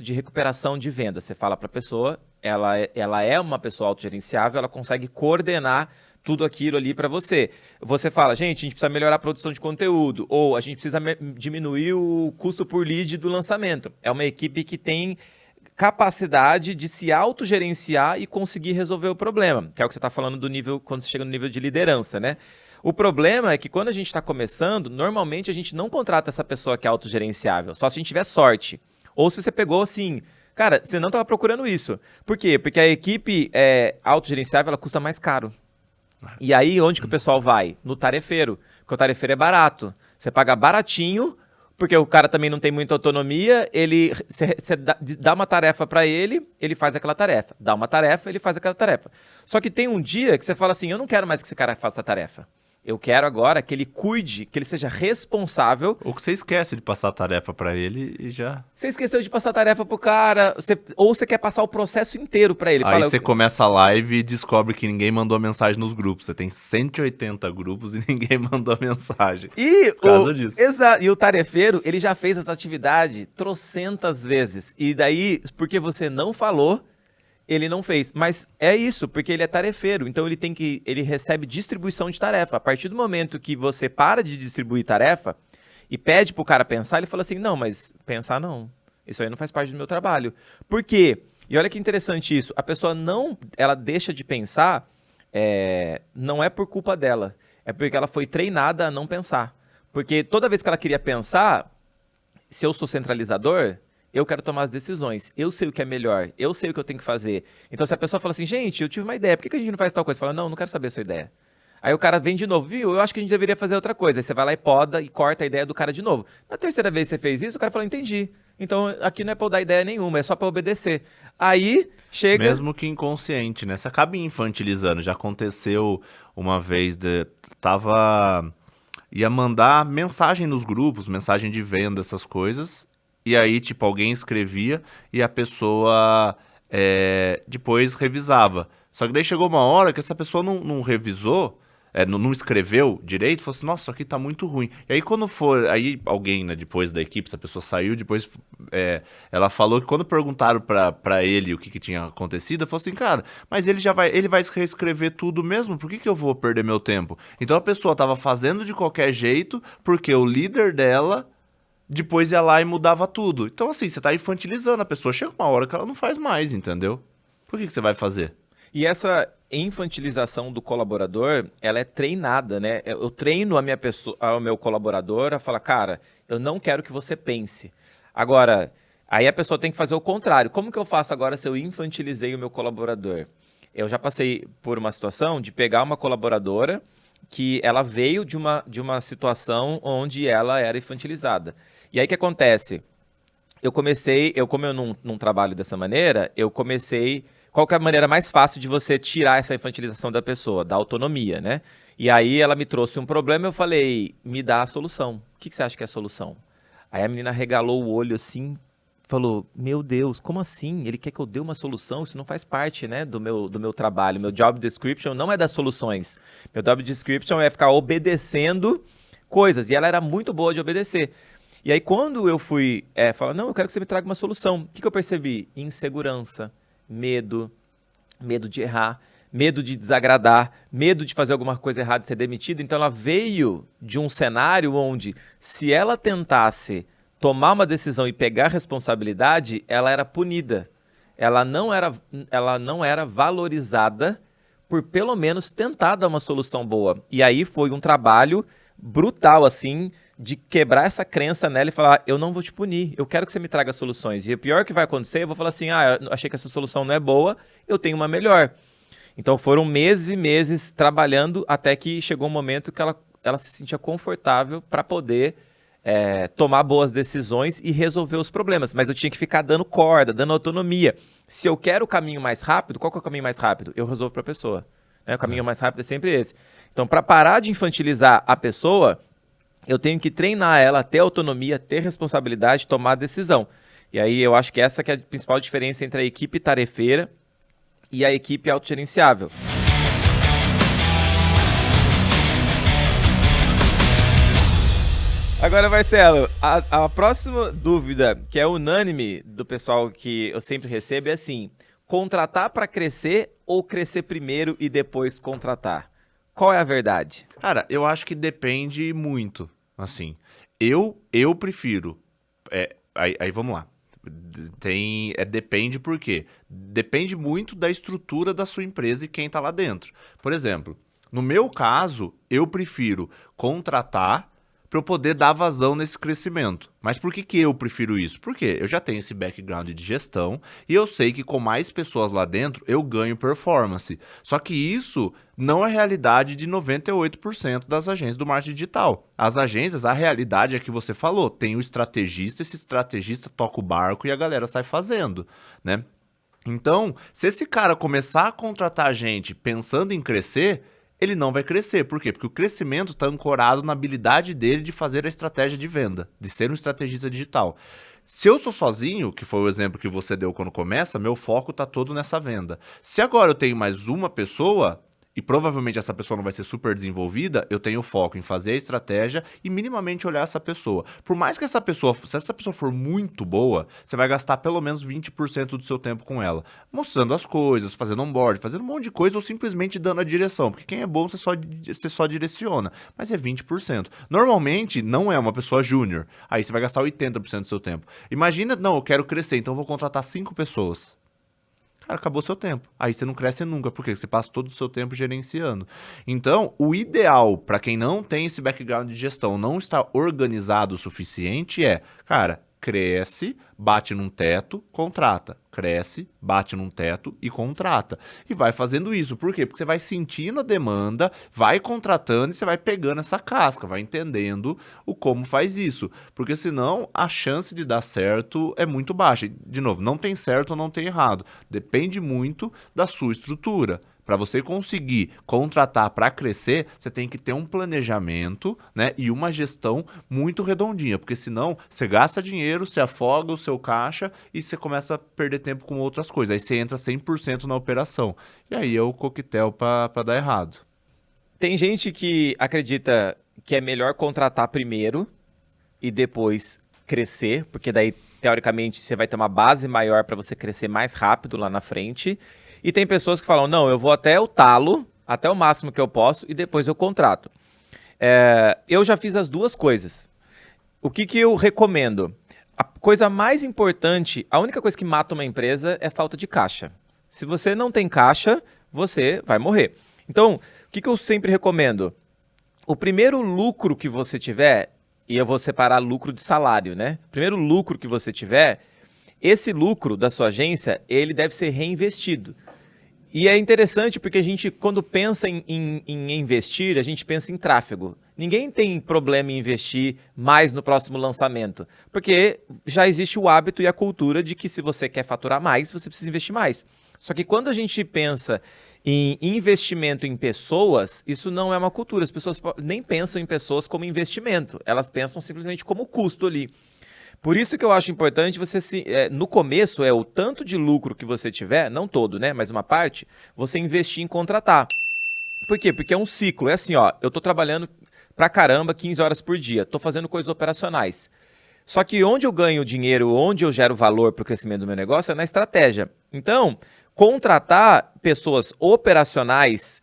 de recuperação de venda. Você fala para a pessoa, ela é uma pessoa autogerenciável, ela consegue coordenar tudo aquilo ali para você. Você fala, gente, a gente precisa melhorar a produção de conteúdo, ou a gente precisa diminuir o custo por lead do lançamento. É uma equipe que tem capacidade de se autogerenciar e conseguir resolver o problema, que é o que você está falando do nível, quando você chega no nível de liderança, né? O problema é que quando a gente está começando, normalmente a gente não contrata essa pessoa que é autogerenciável, só se a gente tiver sorte. Ou se você pegou assim, cara, você não estava procurando isso. Por quê? Porque a equipe autogerenciável, ela custa mais caro. E aí, onde que o pessoal vai? No tarefeiro, porque o tarefeiro é barato. Você paga baratinho, porque o cara também não tem muita autonomia, você dá uma tarefa para ele, ele faz aquela tarefa. Dá uma tarefa, ele faz aquela tarefa. Só que tem um dia que você fala assim, eu não quero mais que esse cara faça a tarefa. Eu quero agora que ele cuide, que ele seja responsável. Ou que você esquece de passar a tarefa para ele e já... Você esqueceu de passar a tarefa pro cara, ou você quer passar o processo inteiro para ele. Aí você começa a live e descobre que ninguém mandou mensagem nos grupos. Você tem 180 grupos e ninguém mandou mensagem. Por causa disso. Exato. E o tarefeiro, ele já fez essa atividade trocentas vezes. E daí, porque você não falou, ele não fez. Mas é isso, porque ele é tarefeiro. Então ele recebe distribuição de tarefa. A partir do momento que você para de distribuir tarefa e pede pro cara pensar, ele fala assim, não, mas pensar não. Isso aí não faz parte do meu trabalho. Por quê? E olha que interessante isso. A pessoa ela deixa de pensar não é por culpa dela, é porque ela foi treinada a não pensar. Porque toda vez que ela queria pensar, se eu sou centralizador, eu quero tomar as decisões. Eu sei o que é melhor. Eu sei o que eu tenho que fazer. Então, se a pessoa fala assim, gente, eu tive uma ideia, por que a gente não faz tal coisa? Você fala, não, não quero saber a sua ideia. Aí o cara vem de novo, viu? Eu acho que a gente deveria fazer outra coisa. Aí você vai lá e poda e corta a ideia do cara de novo. Na terceira vez que você fez isso, o cara fala, entendi. Então, aqui não é pra eu dar ideia nenhuma, é só pra eu obedecer. Aí, chega... Mesmo que inconsciente, né? Você acaba infantilizando. Já aconteceu uma vez, ia mandar mensagem nos grupos, mensagem de venda, essas coisas. E aí, tipo, alguém escrevia e a pessoa depois revisava. Só que daí chegou uma hora que essa pessoa não revisou, não escreveu direito, falou assim, nossa, isso aqui tá muito ruim. E aí quando for, aí alguém, né, depois da equipe, essa pessoa saiu, depois ela falou que quando perguntaram pra ele o que tinha acontecido, falou assim, cara, mas ele vai reescrever tudo mesmo, por que eu vou perder meu tempo? Então a pessoa tava fazendo de qualquer jeito, porque o líder dela depois ia lá e mudava tudo. Então assim, você tá infantilizando a pessoa, chega uma hora que ela não faz mais, entendeu? Por que você vai fazer? E essa infantilização do colaborador, ela é treinada, né? Eu treino a minha pessoa, ao meu colaborador a falar, cara, eu não quero que você pense. Agora, aí a pessoa tem que fazer o contrário. Como que eu faço agora se eu infantilizei o meu colaborador? Eu já passei por uma situação de pegar uma colaboradora que ela veio de uma situação onde ela era infantilizada. E aí o que acontece? Como eu não trabalho dessa maneira, eu comecei... Qual que é a maneira mais fácil de você tirar essa infantilização da pessoa? Da autonomia, né? E aí ela me trouxe um problema, eu falei, me dá a solução. O que você acha que é a solução? Aí a menina regalou o olho assim, falou, meu Deus, como assim? Ele quer que eu dê uma solução? Isso não faz parte, né, do meu trabalho. Meu job description não é das soluções. Meu job description é ficar obedecendo coisas. E ela era muito boa de obedecer. E aí quando eu fui falar, não, eu quero que você me traga uma solução. O que eu percebi? Insegurança. Medo de errar, medo de desagradar, medo de fazer alguma coisa errada e ser demitida. Então ela veio de um cenário onde, se ela tentasse tomar uma decisão e pegar responsabilidade, ela era punida. Ela não era valorizada por pelo menos tentar dar uma solução boa. E aí foi um trabalho brutal, assim, de quebrar essa crença nela e falar, eu não vou te punir, eu quero que você me traga soluções. E o pior que vai acontecer, eu vou falar assim, eu achei que essa solução não é boa, eu tenho uma melhor. Então foram meses e meses trabalhando até que chegou um momento que ela se sentia confortável para poder tomar boas decisões e resolver os problemas. Mas eu tinha que ficar dando corda, dando autonomia. Se eu quero o caminho mais rápido, qual que é o caminho mais rápido? Eu resolvo para a pessoa. Né? O caminho mais rápido é sempre esse. Então, para parar de infantilizar a pessoa, eu tenho que treinar ela a ter autonomia, ter responsabilidade, tomar decisão. E aí eu acho que essa que é a principal diferença entre a equipe tarefeira e a equipe autogerenciável. Agora, Marcelo, a próxima dúvida, que é unânime do pessoal que eu sempre recebo, é assim, contratar para crescer ou crescer primeiro e depois contratar? Qual é a verdade? Cara, eu acho que depende muito, assim. Eu prefiro... Aí vamos lá. Depende por quê? Depende muito da estrutura da sua empresa e quem tá lá dentro. Por exemplo, no meu caso, eu prefiro contratar para eu poder dar vazão nesse crescimento. Mas por que eu prefiro isso? Porque eu já tenho esse background de gestão e eu sei que com mais pessoas lá dentro eu ganho performance. Só que isso não é a realidade de 98% das agências do marketing digital. As agências, a realidade é que você falou, tem o estrategista, esse estrategista toca o barco e a galera sai fazendo, né? Então, se esse cara começar a contratar gente pensando em crescer, ele não vai crescer. Por quê? Porque o crescimento está ancorado na habilidade dele de fazer a estratégia de venda, de ser um estrategista digital. Se eu sou sozinho, que foi o exemplo que você deu quando começa, meu foco está todo nessa venda. Se agora eu tenho mais uma pessoa, e provavelmente essa pessoa não vai ser super desenvolvida, eu tenho foco em fazer a estratégia e minimamente olhar essa pessoa. Por mais que se essa pessoa for muito boa, você vai gastar pelo menos 20% do seu tempo com ela. Mostrando as coisas, fazendo onboard, fazendo um monte de coisa ou simplesmente dando a direção. Porque quem é bom, você só direciona. Mas é 20%. Normalmente, não é uma pessoa júnior. Aí você vai gastar 80% do seu tempo. Imagina, não, eu quero crescer, então eu vou contratar 5 pessoas. cara, acabou seu tempo. Aí você não cresce nunca, porque você passa todo o seu tempo gerenciando. Então, o ideal para quem não tem esse background de gestão, não está organizado o suficiente cara, cresce, bate num teto, contrata. Cresce, bate num teto e contrata. E vai fazendo isso. Por quê? Porque você vai sentindo a demanda, vai contratando e você vai pegando essa casca, vai entendendo o como faz isso. Porque senão a chance de dar certo é muito baixa. De novo, não tem certo ou não tem errado. Depende muito da sua estrutura. Para você conseguir contratar para crescer, você tem que ter um planejamento, né, e uma gestão muito redondinha, porque senão você gasta dinheiro, você afoga o seu caixa e você começa a perder tempo com outras coisas. Aí você entra 100% na operação. E aí é o coquetel para dar errado. Tem gente que acredita que é melhor contratar primeiro e depois crescer, porque daí, teoricamente, você vai ter uma base maior para você crescer mais rápido lá na frente. E tem pessoas que falam, não, eu vou até o talo, até o máximo que eu posso, e depois eu contrato. Eu já fiz as duas coisas. O que eu recomendo? A coisa mais importante, a única coisa que mata uma empresa é falta de caixa. Se você não tem caixa, você vai morrer. Então, o que eu sempre recomendo? O primeiro lucro que você tiver, e eu vou separar lucro de salário, né? O primeiro lucro que você tiver, esse lucro da sua agência, ele deve ser reinvestido. E é interessante porque a gente, quando pensa em investir, a gente pensa em tráfego. Ninguém tem problema em investir mais no próximo lançamento, porque já existe o hábito e a cultura de que se você quer faturar mais, você precisa investir mais. Só que quando a gente pensa em investimento em pessoas, isso não é uma cultura. As pessoas nem pensam em pessoas como investimento, elas pensam simplesmente como custo ali. Por isso que eu acho importante você, no começo, o tanto de lucro que você tiver, não todo, né, mas uma parte, você investir em contratar. Por quê? Porque é um ciclo, é assim, ó, eu tô trabalhando pra caramba 15 horas por dia, tô fazendo coisas operacionais. Só que onde eu ganho dinheiro, onde eu gero valor para o crescimento do meu negócio é na estratégia. Então, contratar pessoas operacionais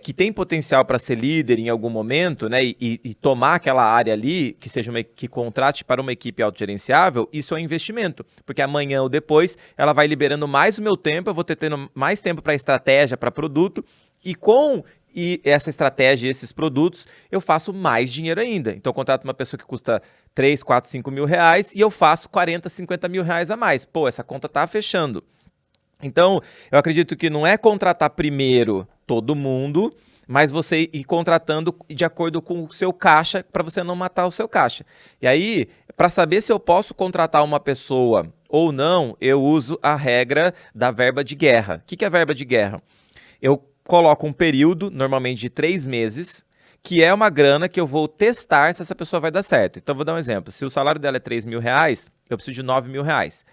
que têm potencial para ser líder em algum momento, né, e tomar aquela área ali, que contrate para uma equipe autogerenciável, isso é um investimento. Porque amanhã ou depois ela vai liberando mais o meu tempo, eu vou tendo mais tempo para estratégia, para produto, e essa estratégia e esses produtos, eu faço mais dinheiro ainda. Então, eu contrato uma pessoa que custa 3, 4, 5 mil reais e eu faço 40, 50 mil reais a mais. Pô, essa conta tá fechando. Então, eu acredito que não é contratar primeiro todo mundo, mas você ir contratando de acordo com o seu caixa, para você não matar o seu caixa. E aí, para saber se eu posso contratar uma pessoa ou não, eu uso a regra da verba de guerra. O que é a verba de guerra? Eu coloco um período, normalmente de 3 meses, que é uma grana que eu vou testar se essa pessoa vai dar certo. Então, vou dar um exemplo. Se o salário dela é 3 mil reais, eu preciso de 9 mil reais.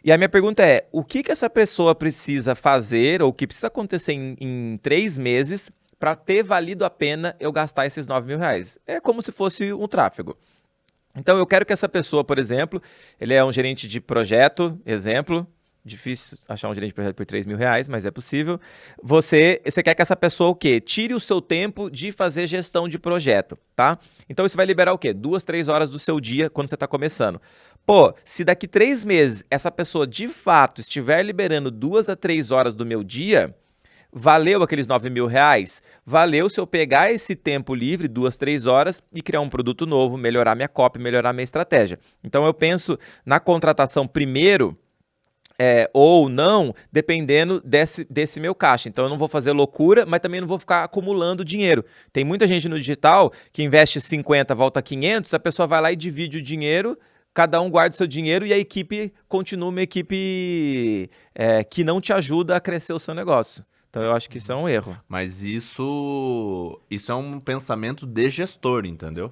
E a minha pergunta é, o que essa pessoa precisa fazer, ou o que precisa acontecer em 3 meses para ter valido a pena eu gastar esses 9 mil reais? É como se fosse um tráfego. Então, eu quero que essa pessoa, por exemplo, ele é um gerente de projeto, exemplo, difícil achar um gerente de projeto por 3 mil reais, mas é possível. Você quer que essa pessoa o quê? Tire o seu tempo de fazer gestão de projeto, tá? Então, isso vai liberar o quê? 2, 3 horas do seu dia quando você está começando. Pô, se daqui 3 meses essa pessoa de fato estiver liberando 2 a 3 horas do meu dia, valeu aqueles 9 mil reais? Valeu se eu pegar esse tempo livre, 2, 3 horas, e criar um produto novo, melhorar minha copy, melhorar minha estratégia. Então eu penso na contratação primeiro, ou não, dependendo desse meu caixa. Então eu não vou fazer loucura, mas também não vou ficar acumulando dinheiro. Tem muita gente no digital que investe 50, volta 500, a pessoa vai lá e divide o dinheiro, cada um guarda o seu dinheiro e a equipe continua uma equipe que não te ajuda a crescer o seu negócio. Então eu acho que isso é um erro. Mas isso é um pensamento de gestor, entendeu?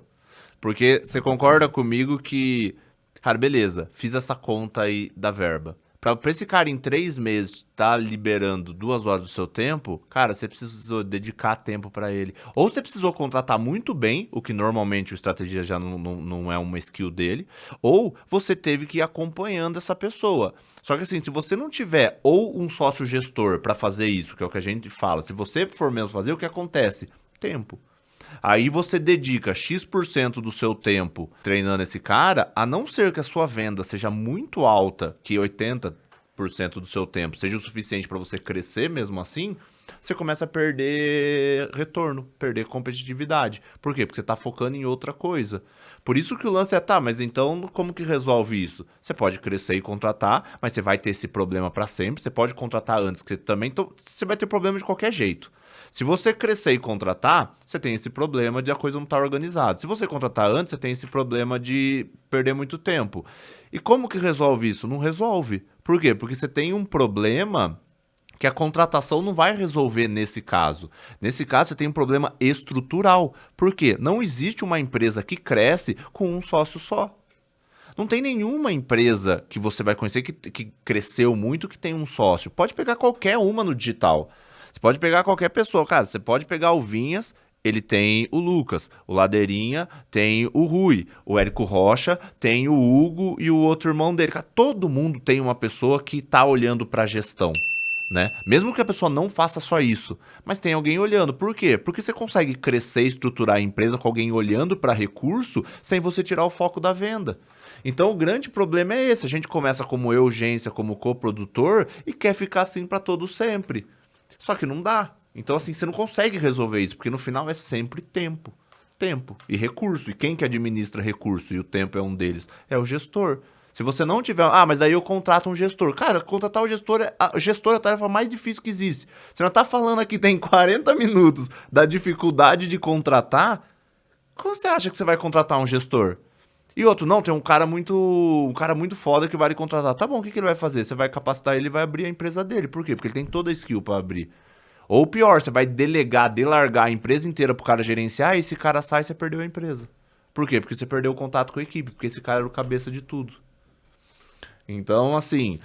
Porque você concorda comigo que, cara, beleza, fiz essa conta aí da verba. Pra esse cara em 3 meses tá liberando 2 horas do seu tempo, cara, você precisou dedicar tempo pra ele. Ou você precisou contratar muito bem, o que normalmente o estratégia já não é uma skill dele, ou você teve que ir acompanhando essa pessoa. Só que assim, se você não tiver ou um sócio gestor pra fazer isso, que é o que a gente fala, se você for mesmo fazer, o que acontece? Tempo. Aí você dedica X% do seu tempo treinando esse cara, a não ser que a sua venda seja muito alta, que 80, do seu tempo seja o suficiente para você crescer mesmo assim, você começa a perder retorno, perder competitividade. Por quê? Porque você está focando em outra coisa. Por isso que o lance é, tá, mas então como que resolve isso? Você pode crescer e contratar, mas você vai ter esse problema para sempre. Você pode contratar antes, que você também... Então, você vai ter problema de qualquer jeito. Se você crescer e contratar, você tem esse problema de a coisa não estar organizada. Se você contratar antes, você tem esse problema de perder muito tempo. E como que resolve isso? Não resolve. Por quê? Porque você tem um problema que a contratação não vai resolver nesse caso. Nesse caso, você tem um problema estrutural. Por quê? Não existe uma empresa que cresce com um sócio só. Não tem nenhuma empresa que você vai conhecer que cresceu muito que tem um sócio. Pode pegar qualquer uma no digital. Você pode pegar qualquer pessoa. Cara, você pode pegar o Vinhas, ele tem o Lucas. O Ladeirinha tem o Rui. O Érico Rocha tem o Hugo e o outro irmão dele. Cara, todo mundo tem uma pessoa que está olhando para a gestão. Né? Mesmo que a pessoa não faça só isso, mas tem alguém olhando. Por quê? Porque você consegue crescer e estruturar a empresa com alguém olhando para recurso sem você tirar o foco da venda. Então o grande problema é esse. A gente começa como urgência, como coprodutor e quer ficar assim para todo sempre. Só que não dá. Então assim, você não consegue resolver isso, porque no final é sempre tempo. Tempo e recurso. E quem que administra recurso? E o tempo é um deles. É o gestor. Se você não tiver... Ah, mas daí eu contrato um gestor. Cara, contratar o gestor é a tarefa mais difícil que existe. Você não tá falando aqui, tem 40 minutos da dificuldade de contratar. Como você acha que você vai contratar um gestor? E outro, não, tem um cara muito foda que vai lhe contratar. Tá bom, o que ele vai fazer? Você vai capacitar ele e vai abrir a empresa dele. Por quê? Porque ele tem toda a skill para abrir. Ou pior, você vai delargar a empresa inteira pro cara gerenciar e esse cara sai e você perdeu a empresa. Por quê? Porque você perdeu o contato com a equipe, porque esse cara era o cabeça de tudo. Então, assim,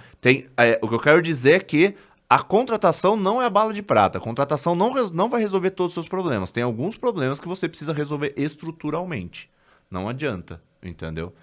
o que eu quero dizer é que a contratação não é a bala de prata. A contratação não vai resolver todos os seus problemas. Tem alguns problemas que você precisa resolver estruturalmente. Não adianta, entendeu?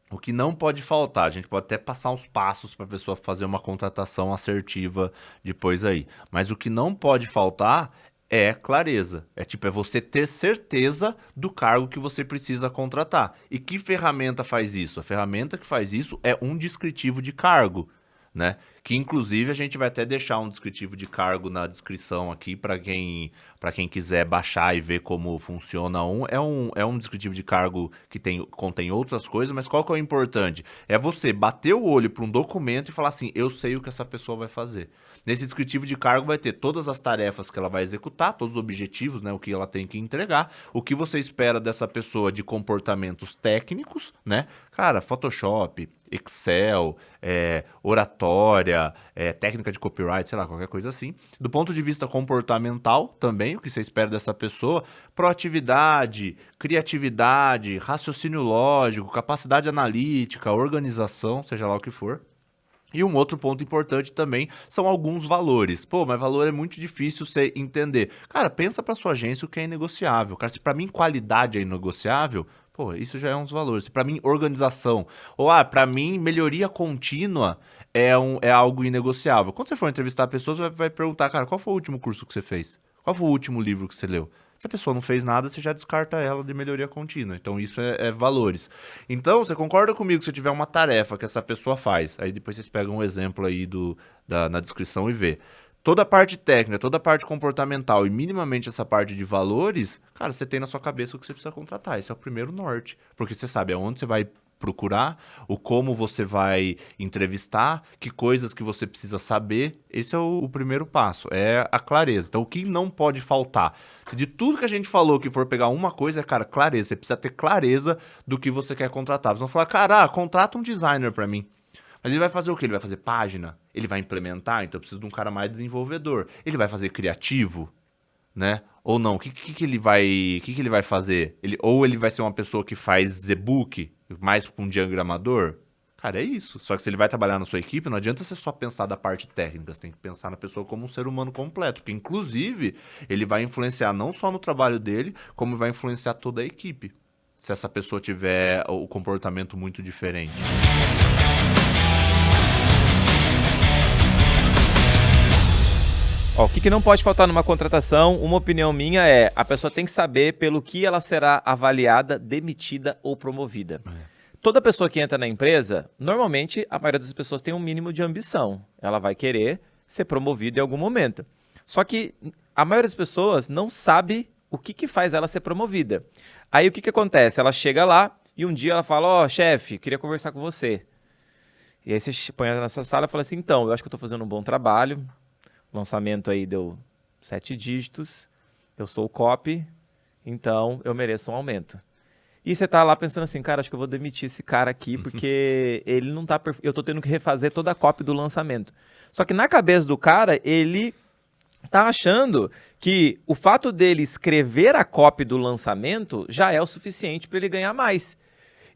O que não pode faltar, a gente pode até passar uns passos para a pessoa fazer uma contratação assertiva depois aí. Mas o que não pode faltar é clareza. É você ter certeza do cargo que você precisa contratar. E que ferramenta faz isso? A ferramenta que faz isso é um descritivo de cargo, né? Que inclusive a gente vai até deixar um descritivo de cargo na descrição aqui para quem quiser baixar e ver como funciona É um descritivo de cargo que contém outras coisas, mas qual que é o importante? É você bater o olho para um documento e falar assim, eu sei o que essa pessoa vai fazer. Nesse descritivo de cargo vai ter todas as tarefas que ela vai executar, todos os objetivos, né, o que ela tem que entregar, o que você espera dessa pessoa de comportamentos técnicos, né? Cara, Photoshop, Excel, oratória, técnica de copyright, sei lá, qualquer coisa assim. Do ponto de vista comportamental também, o que você espera dessa pessoa, proatividade, criatividade, raciocínio lógico, capacidade analítica, organização, seja lá o que for. E um outro ponto importante também são alguns valores. Pô, mas valor é muito difícil você entender. Cara, pensa para sua agência o que é inegociável. Cara, se para mim qualidade é inegociável, pô, isso já é uns valores. Se para mim organização, ou para mim melhoria contínua é algo inegociável. Quando você for entrevistar pessoas, vai perguntar, cara, qual foi o último curso que você fez? Qual foi o último livro que você leu? Se a pessoa não fez nada, você já descarta ela de melhoria contínua. Então, isso é valores. Então, você concorda comigo que se tiver uma tarefa que essa pessoa faz, aí depois vocês pegam um exemplo aí na descrição e vê. Toda a parte técnica, toda a parte comportamental e minimamente essa parte de valores, cara, você tem na sua cabeça o que você precisa contratar. Esse é o primeiro norte. Porque você sabe aonde você vai procurar, o como você vai entrevistar, que coisas que você precisa saber. Esse é o primeiro passo, é a clareza. Então, o que não pode faltar? Se de tudo que a gente falou que for pegar uma coisa, cara, clareza. Você precisa ter clareza do que você quer contratar. Você não falar, cara, contrata um designer para mim. Mas ele vai fazer o quê? Ele vai fazer página? Ele vai implementar? Então eu preciso de um cara mais desenvolvedor. Ele vai fazer criativo? Né? Ou não? O que ele vai fazer? Ou ele vai ser uma pessoa que faz e-book, mais com um diagramador? Cara, é isso. Só que se ele vai trabalhar na sua equipe, não adianta você só pensar da parte técnica. Você tem que pensar na pessoa como um ser humano completo. Porque, inclusive, ele vai influenciar não só no trabalho dele, como vai influenciar toda a equipe. Se essa pessoa tiver o comportamento muito diferente. Ó, o que não pode faltar numa contratação, uma opinião minha é, a pessoa tem que saber pelo que ela será avaliada, demitida ou promovida. toda pessoa que entra na empresa, normalmente a maioria das pessoas tem um mínimo de ambição. Ela vai querer ser promovida em algum momento. Só que a maioria das pessoas não sabe o que faz ela ser promovida. Aí o que acontece? Ela chega lá e um dia ela fala, ó, chefe, queria conversar com você. E aí você põe ela nessa sala e fala assim, então, eu acho que eu estou fazendo um bom trabalho, o lançamento aí deu 7 dígitos, eu sou o copy, então eu mereço um aumento. E você tá lá pensando assim, cara, acho que eu vou demitir esse cara aqui, porque ele não tá eu tô tendo que refazer toda a copy do lançamento. Só que na cabeça do cara, ele tá achando que o fato dele escrever a copy do lançamento já é o suficiente para ele ganhar mais.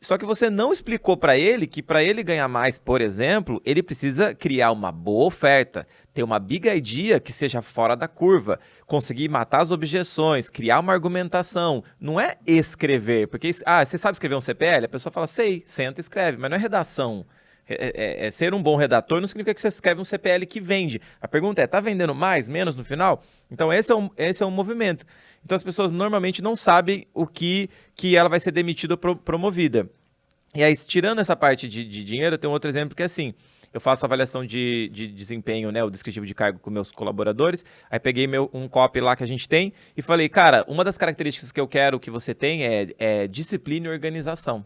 Só que você não explicou para ele que para ele ganhar mais, por exemplo, ele precisa criar uma boa oferta, ter uma big idea que seja fora da curva, conseguir matar as objeções, criar uma argumentação. Não é escrever, porque, você sabe escrever um CPL? A pessoa fala, sei, senta e escreve, mas não é redação. Ser um bom redator não significa que você escreve um CPL que vende. A pergunta é, tá vendendo mais, menos no final? Então esse é um movimento. Então as pessoas normalmente não sabem o que ela vai ser demitida ou promovida. E aí, tirando essa parte de dinheiro, tem um outro exemplo que é assim, eu faço avaliação de desempenho, né, o descritivo de cargo com meus colaboradores, aí peguei um copy lá que a gente tem e falei, cara, uma das características que eu quero que você tenha é disciplina e organização.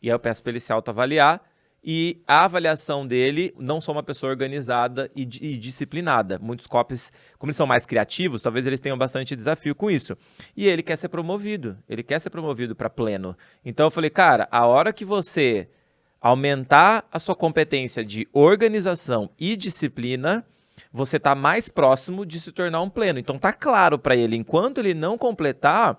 E aí eu peço para ele se autoavaliar, e a avaliação dele, não sou uma pessoa organizada e disciplinada. Muitos copies, como eles são mais criativos, talvez eles tenham bastante desafio com isso. E ele quer ser promovido para pleno. Então eu falei, cara, a hora que você aumentar a sua competência de organização e disciplina, você está mais próximo de se tornar um pleno. Então tá claro para ele, enquanto ele não completar,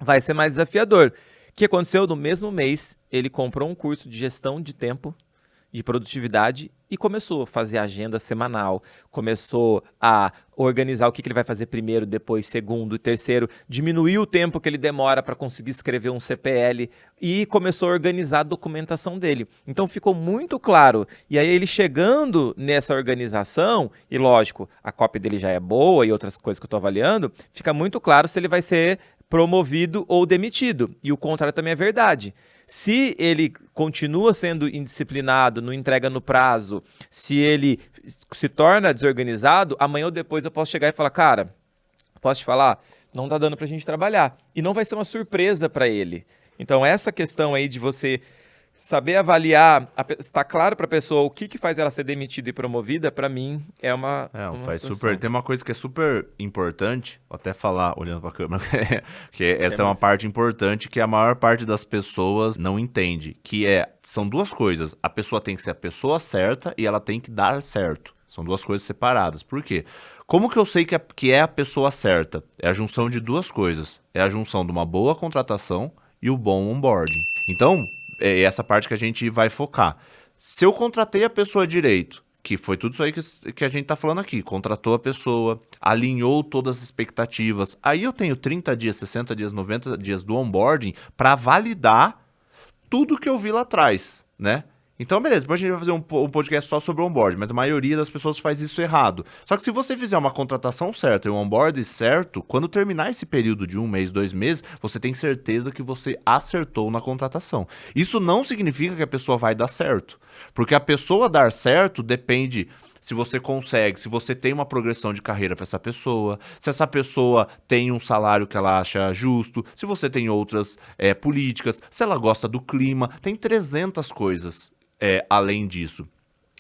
vai ser mais desafiador. O que aconteceu? No mesmo mês, ele comprou um curso de gestão de tempo, de produtividade e começou a fazer agenda semanal, começou a organizar o que ele vai fazer primeiro, depois segundo e terceiro, diminuiu o tempo que ele demora para conseguir escrever um CPL e começou a organizar a documentação dele. Então ficou muito claro. E aí ele chegando nessa organização, e lógico, a cópia dele já é boa e outras coisas que eu estou avaliando, fica muito claro se ele vai ser promovido ou demitido. E o contrário também é verdade. Se ele continua sendo indisciplinado, não entrega no prazo, se ele se torna desorganizado, amanhã ou depois eu posso chegar e falar, cara, posso te falar? Não tá dando pra gente trabalhar. E não vai ser uma surpresa para ele. Então essa questão aí de você saber avaliar, está claro para a pessoa o que faz ela ser demitida e promovida, para mim é uma faz situação. super. Tem uma coisa que é super importante, vou até falar olhando para a câmera, que essa é uma parte importante que a maior parte das pessoas não entende, que são duas coisas. A pessoa tem que ser a pessoa certa e ela tem que dar certo. São duas coisas separadas. Por quê? Como que eu sei que é a pessoa certa? É a junção de duas coisas. É a junção de uma boa contratação e o bom onboarding. Então, é essa parte que a gente vai focar. Se eu contratei a pessoa direito, que foi tudo isso aí que a gente tá falando aqui, contratou a pessoa, alinhou todas as expectativas, aí eu tenho 30 dias, 60 dias, 90 dias do onboarding para validar tudo que eu vi lá atrás, né? Então, beleza, depois a gente vai fazer um podcast só sobre o onboarding, mas a maioria das pessoas faz isso errado. Só que se você fizer uma contratação certa e um onboarding certo, quando terminar esse período de 1 mês, 2 meses, você tem certeza que você acertou na contratação. Isso não significa que a pessoa vai dar certo, porque a pessoa dar certo depende se você consegue, se você tem uma progressão de carreira para essa pessoa, se essa pessoa tem um salário que ela acha justo, se você tem outras políticas, se ela gosta do clima, tem 300 coisas. Além disso.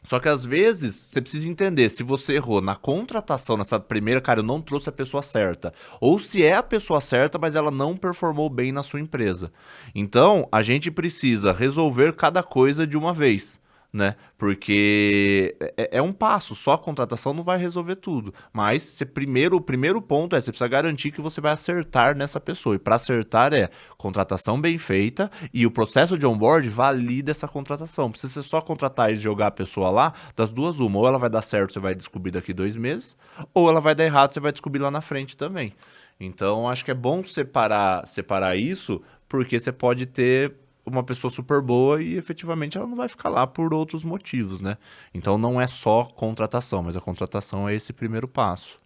Só que às vezes você precisa entender se você errou na contratação, nessa primeira, cara, eu não trouxe a pessoa certa. Ou se é a pessoa certa, mas ela não performou bem na sua empresa. Então, a gente precisa resolver cada coisa de uma vez, né? Porque é um passo, só a contratação não vai resolver tudo. Mas o primeiro ponto você precisa garantir que você vai acertar nessa pessoa. E para acertar contratação bem feita e o processo de onboard valida essa contratação. Precisa ser só contratar e jogar a pessoa lá, das duas uma. Ou ela vai dar certo, você vai descobrir daqui 2 meses, ou ela vai dar errado, você vai descobrir lá na frente também. Então, acho que é bom separar isso, porque você pode ter uma pessoa super boa e efetivamente ela não vai ficar lá por outros motivos, né? Então não é só contratação, mas a contratação é esse primeiro passo.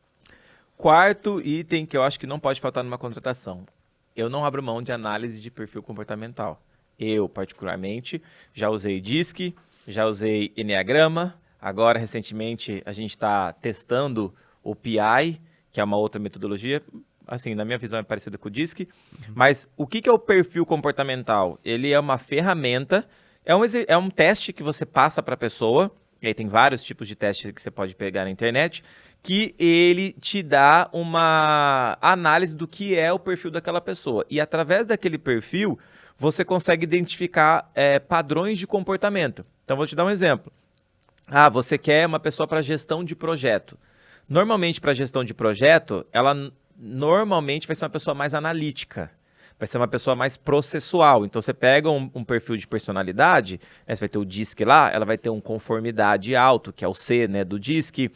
Quarto item que eu acho que não pode faltar numa contratação. Eu não abro mão de análise de perfil comportamental. Eu, particularmente, já usei DISC, já usei Enneagrama. Agora, recentemente, a gente está testando o PI, que é uma outra metodologia. Assim, na minha visão, é parecida com o DISC. Mas o que é o perfil comportamental? Ele é uma ferramenta, é um teste que você passa para a pessoa, e aí tem vários tipos de testes que você pode pegar na internet, que ele te dá uma análise do que é o perfil daquela pessoa. E através daquele perfil, você consegue identificar padrões de comportamento. Então, vou te dar um exemplo. Ah, você quer uma pessoa para gestão de projeto. Normalmente, para gestão de projeto, ela normalmente vai ser uma pessoa mais analítica. Vai ser uma pessoa mais processual. Então, você pega um perfil de personalidade, né, você vai ter o DISC lá, ela vai ter um conformidade alto, que é o C, né, do DISC.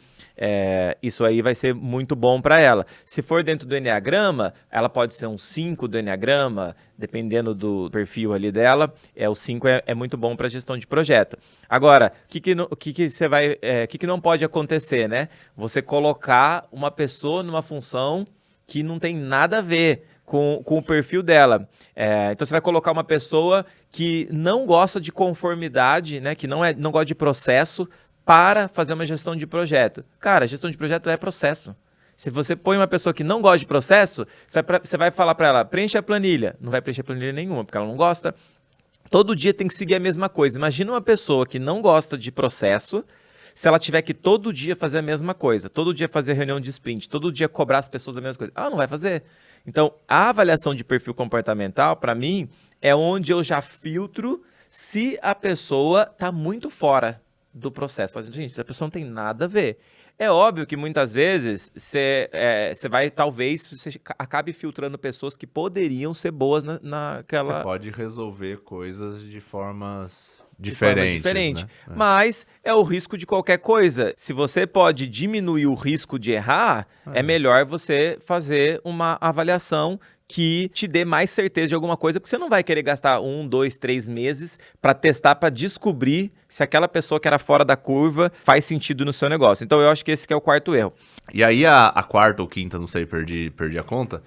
Isso aí vai ser muito bom para ela. Se for dentro do Enneagrama, ela pode ser um 5 do Enneagrama, dependendo do perfil ali dela. O 5 é muito bom para gestão de projeto. Agora, o que não pode acontecer, né? Você colocar uma pessoa numa função que não tem nada a ver com o perfil dela. Então, você vai colocar uma pessoa que não gosta de conformidade, né, que não gosta de processo, para fazer uma gestão de projeto. Cara, gestão de projeto é processo. Se você põe uma pessoa que não gosta de processo, você vai falar para ela, preenche a planilha. Não vai preencher planilha nenhuma, porque ela não gosta. Todo dia tem que seguir a mesma coisa. Imagina uma pessoa que não gosta de processo, se ela tiver que todo dia fazer a mesma coisa, todo dia fazer reunião de sprint, todo dia cobrar as pessoas a mesma coisa. Ela não vai fazer. Então, a avaliação de perfil comportamental, para mim, é onde eu já filtro se a pessoa está muito fora do processo. Fazendo, gente, essa pessoa não tem nada a ver. É óbvio que muitas vezes você acabe filtrando pessoas que poderiam ser boas naquela... Você pode resolver coisas de formas diferentes, né? Mas é o risco de qualquer coisa. Se você pode diminuir o risco de errar, é melhor você fazer uma avaliação que te dê mais certeza de alguma coisa, porque você não vai querer gastar 1, 2, 3 meses para testar, para descobrir se aquela pessoa que era fora da curva faz sentido no seu negócio. Então, eu acho que esse que é o quarto erro. E aí, a quarta ou quinta, não sei, perdi a conta,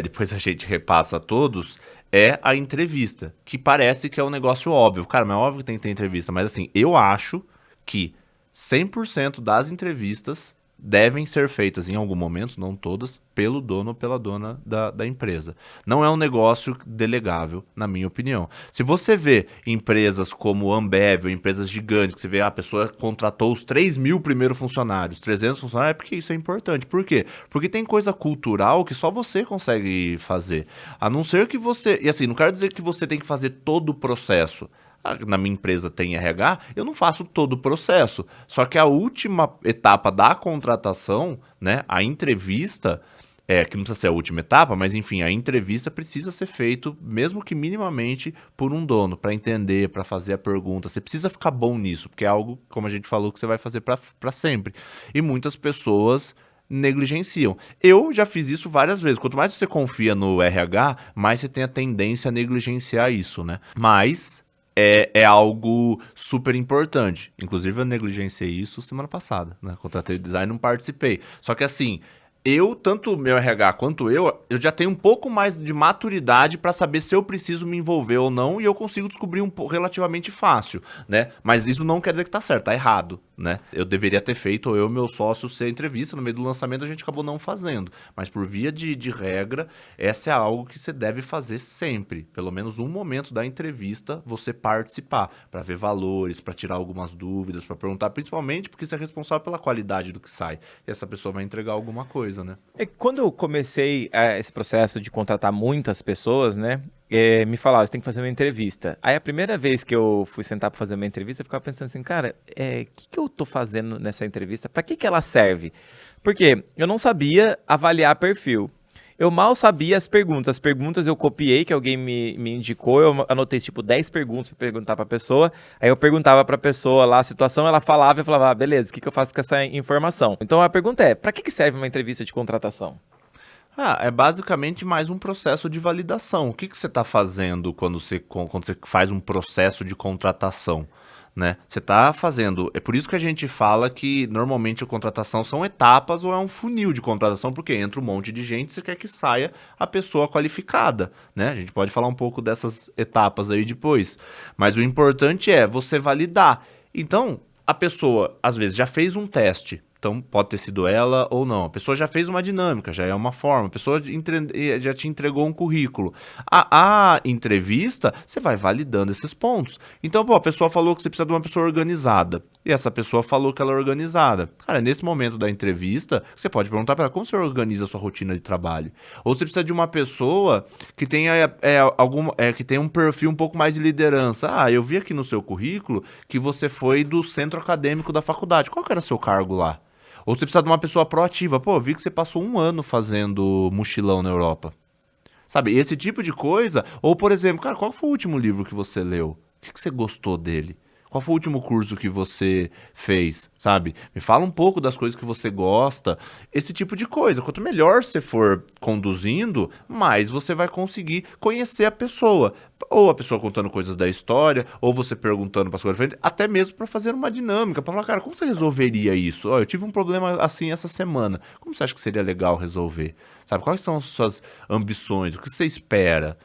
depois a gente repassa todos, é a entrevista, que parece que é um negócio óbvio. Cara, mas é óbvio que tem que ter entrevista, mas assim, eu acho que 100% das entrevistas devem ser feitas em algum momento, não todas, pelo dono ou pela dona da empresa. Não é um negócio delegável, na minha opinião. Se você vê empresas como Ambev, ou empresas gigantes, que você vê a pessoa contratou os 3.000 primeiros funcionários, 300 funcionários, é porque isso é importante. Por quê? Porque tem coisa cultural que só você consegue fazer. A não ser que você... E assim, não quero dizer que você tem que fazer todo o processo. Na minha empresa tem RH, eu não faço todo o processo. Só que a última etapa da contratação, né, a entrevista, que não precisa ser a última etapa, mas enfim, a entrevista precisa ser feito, mesmo que minimamente, por um dono, para entender, para fazer a pergunta. Você precisa ficar bom nisso, porque é algo, como a gente falou, que você vai fazer para sempre. E muitas pessoas negligenciam. Eu já fiz isso várias vezes. Quanto mais você confia no RH, mais você tem a tendência a negligenciar isso, né? Mas... É algo super importante. Inclusive, eu negligenciei isso semana passada, né? Contratei o design e não participei. Só que assim, tanto o meu RH quanto eu já tenho um pouco mais de maturidade para saber se eu preciso me envolver ou não, e eu consigo descobrir relativamente fácil, né? Mas isso não quer dizer que tá certo, tá errado, né? Eu deveria ter feito, ou eu e meu sócio, ser entrevista no meio do lançamento, a gente acabou não fazendo. Mas por via de regra, essa é algo que você deve fazer sempre. Pelo menos um momento da entrevista, você participar, para ver valores, para tirar algumas dúvidas, para perguntar, principalmente porque você é responsável pela qualidade do que sai. E essa pessoa vai entregar alguma coisa, né? Quando eu comecei esse processo de contratar muitas pessoas, né, me falaram, você tem que fazer uma entrevista. Aí a primeira vez que eu fui sentar para fazer uma entrevista, eu ficava pensando assim, cara, que eu tô fazendo nessa entrevista? Para que ela serve? Porque eu não sabia avaliar perfil. Eu mal sabia as perguntas. As perguntas eu copiei, que alguém me indicou. Eu anotei, tipo, 10 perguntas para perguntar para a pessoa. Aí eu perguntava para a pessoa lá a situação, ela falava e eu falava, beleza, o que eu faço com essa informação? Então a pergunta é, para que serve uma entrevista de contratação? É basicamente mais um processo de validação. O que você está fazendo quando você faz um processo de contratação? né? Você está fazendo... É por isso que a gente fala que normalmente a contratação são etapas ou é um funil de contratação, porque entra um monte de gente e você quer que saia a pessoa qualificada, né? A gente pode falar um pouco dessas etapas aí depois. Mas o importante é você validar. Então, a pessoa, às vezes, já fez um teste. Então, pode ter sido ela ou não. A pessoa já fez uma dinâmica, já é uma forma. A pessoa já te entregou um currículo. A entrevista, você vai validando esses pontos. Então, pô, a pessoa falou que você precisa de uma pessoa organizada. E essa pessoa falou que ela é organizada. Cara, nesse momento da entrevista, você pode perguntar para ela como você organiza a sua rotina de trabalho. Ou você precisa de uma pessoa que tenha, que tenha um perfil um pouco mais de liderança. Ah, eu vi aqui no seu currículo que você foi do centro acadêmico da faculdade. Qual que era seu cargo lá? Ou você precisa de uma pessoa proativa. Pô, vi que você passou 1 ano fazendo mochilão na Europa. Sabe, esse tipo de coisa. Ou, por exemplo, cara, qual foi o último livro que você leu? O que você gostou dele? Qual foi o último curso que você fez, sabe? Me fala um pouco das coisas que você gosta, esse tipo de coisa. Quanto melhor você for conduzindo, mais você vai conseguir conhecer a pessoa. Ou a pessoa contando coisas da história, ou você perguntando para as coisas diferentes, até mesmo para fazer uma dinâmica, para falar, cara, como você resolveria isso? Ó, eu tive um problema assim essa semana. Como você acha que seria legal resolver? Sabe, quais são as suas ambições? O que você espera?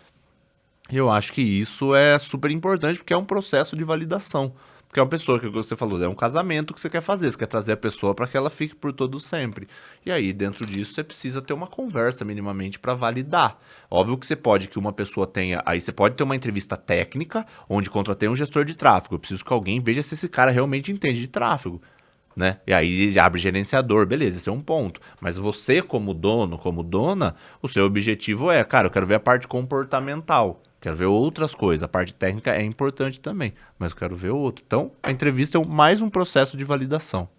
Eu acho que isso é super importante porque é um processo de validação. Porque é uma pessoa que você falou, é um casamento que você quer fazer, você quer trazer a pessoa para que ela fique por todo sempre. E aí, dentro disso, você precisa ter uma conversa minimamente para validar. Óbvio que você pode que uma pessoa tenha, aí você pode ter uma entrevista técnica, onde contratei um gestor de tráfego. Eu preciso que alguém veja se esse cara realmente entende de tráfego. Né? E aí abre gerenciador, beleza, esse é um ponto. Mas você, como dono, como dona, o seu objetivo é, cara, eu quero ver a parte comportamental. Quero ver outras coisas. A parte técnica é importante também, mas eu quero ver outro. Então, a entrevista é mais um processo de validação.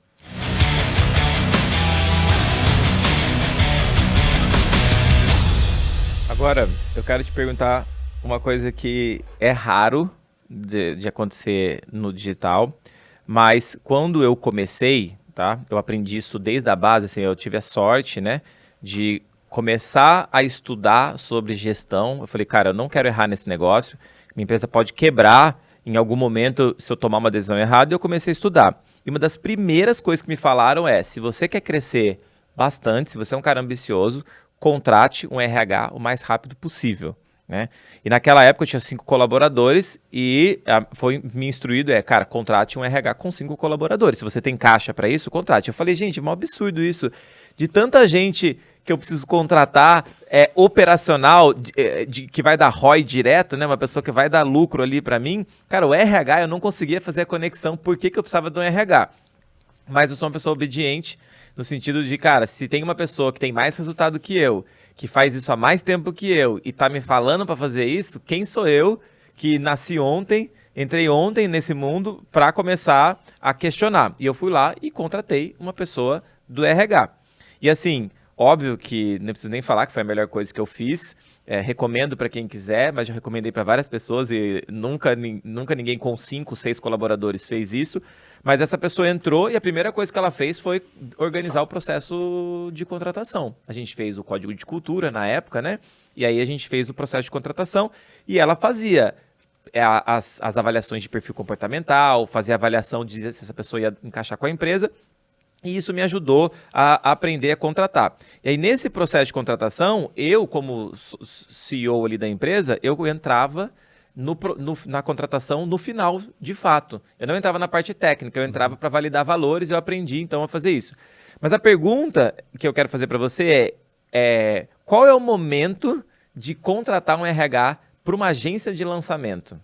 Agora, eu quero te perguntar uma coisa que é raro de acontecer no digital, mas quando eu comecei, tá? Eu aprendi isso desde a base, assim, eu tive a sorte, né, de começar a estudar sobre gestão. Eu falei, cara, eu não quero errar nesse negócio. Minha empresa pode quebrar em algum momento se eu tomar uma decisão errada. E eu comecei a estudar. E uma das primeiras coisas que me falaram é, se você quer crescer bastante, se você é um cara ambicioso, contrate um RH o mais rápido possível. Né? E naquela época eu tinha 5 colaboradores e foi me instruído, cara, contrate um RH com 5 colaboradores. Se você tem caixa para isso, contrate. Eu falei, gente, é um absurdo isso. De tanta gente que eu preciso contratar operacional, que vai dar ROI direto, né? Uma pessoa que vai dar lucro ali para mim. Cara, o RH eu não conseguia fazer a conexão. Por que eu precisava de um RH? Mas eu sou uma pessoa obediente, no sentido de, cara, se tem uma pessoa que tem mais resultado que eu, que faz isso há mais tempo que eu e tá me falando para fazer isso, quem sou eu que nasci ontem, entrei ontem nesse mundo para começar a questionar? E eu fui lá e contratei uma pessoa do RH. E assim, óbvio que não preciso nem falar que foi a melhor coisa que eu fiz, recomendo para quem quiser, mas já recomendei para várias pessoas e nunca ninguém com 5, 6 colaboradores fez isso. Mas essa pessoa entrou e a primeira coisa que ela fez foi organizar o processo de contratação. A gente fez o código de cultura na época, né? E aí a gente fez o processo de contratação e ela fazia as avaliações de perfil comportamental, fazia a avaliação de se essa pessoa ia encaixar com a empresa. E isso me ajudou a aprender a contratar. E aí, nesse processo de contratação, eu, como CEO ali da empresa, eu entrava na contratação no final, de fato. Eu não entrava na parte técnica, eu entrava para validar valores e eu aprendi, então, a fazer isso. Mas a pergunta que eu quero fazer para você é qual é o momento de contratar um RH para uma agência de lançamento?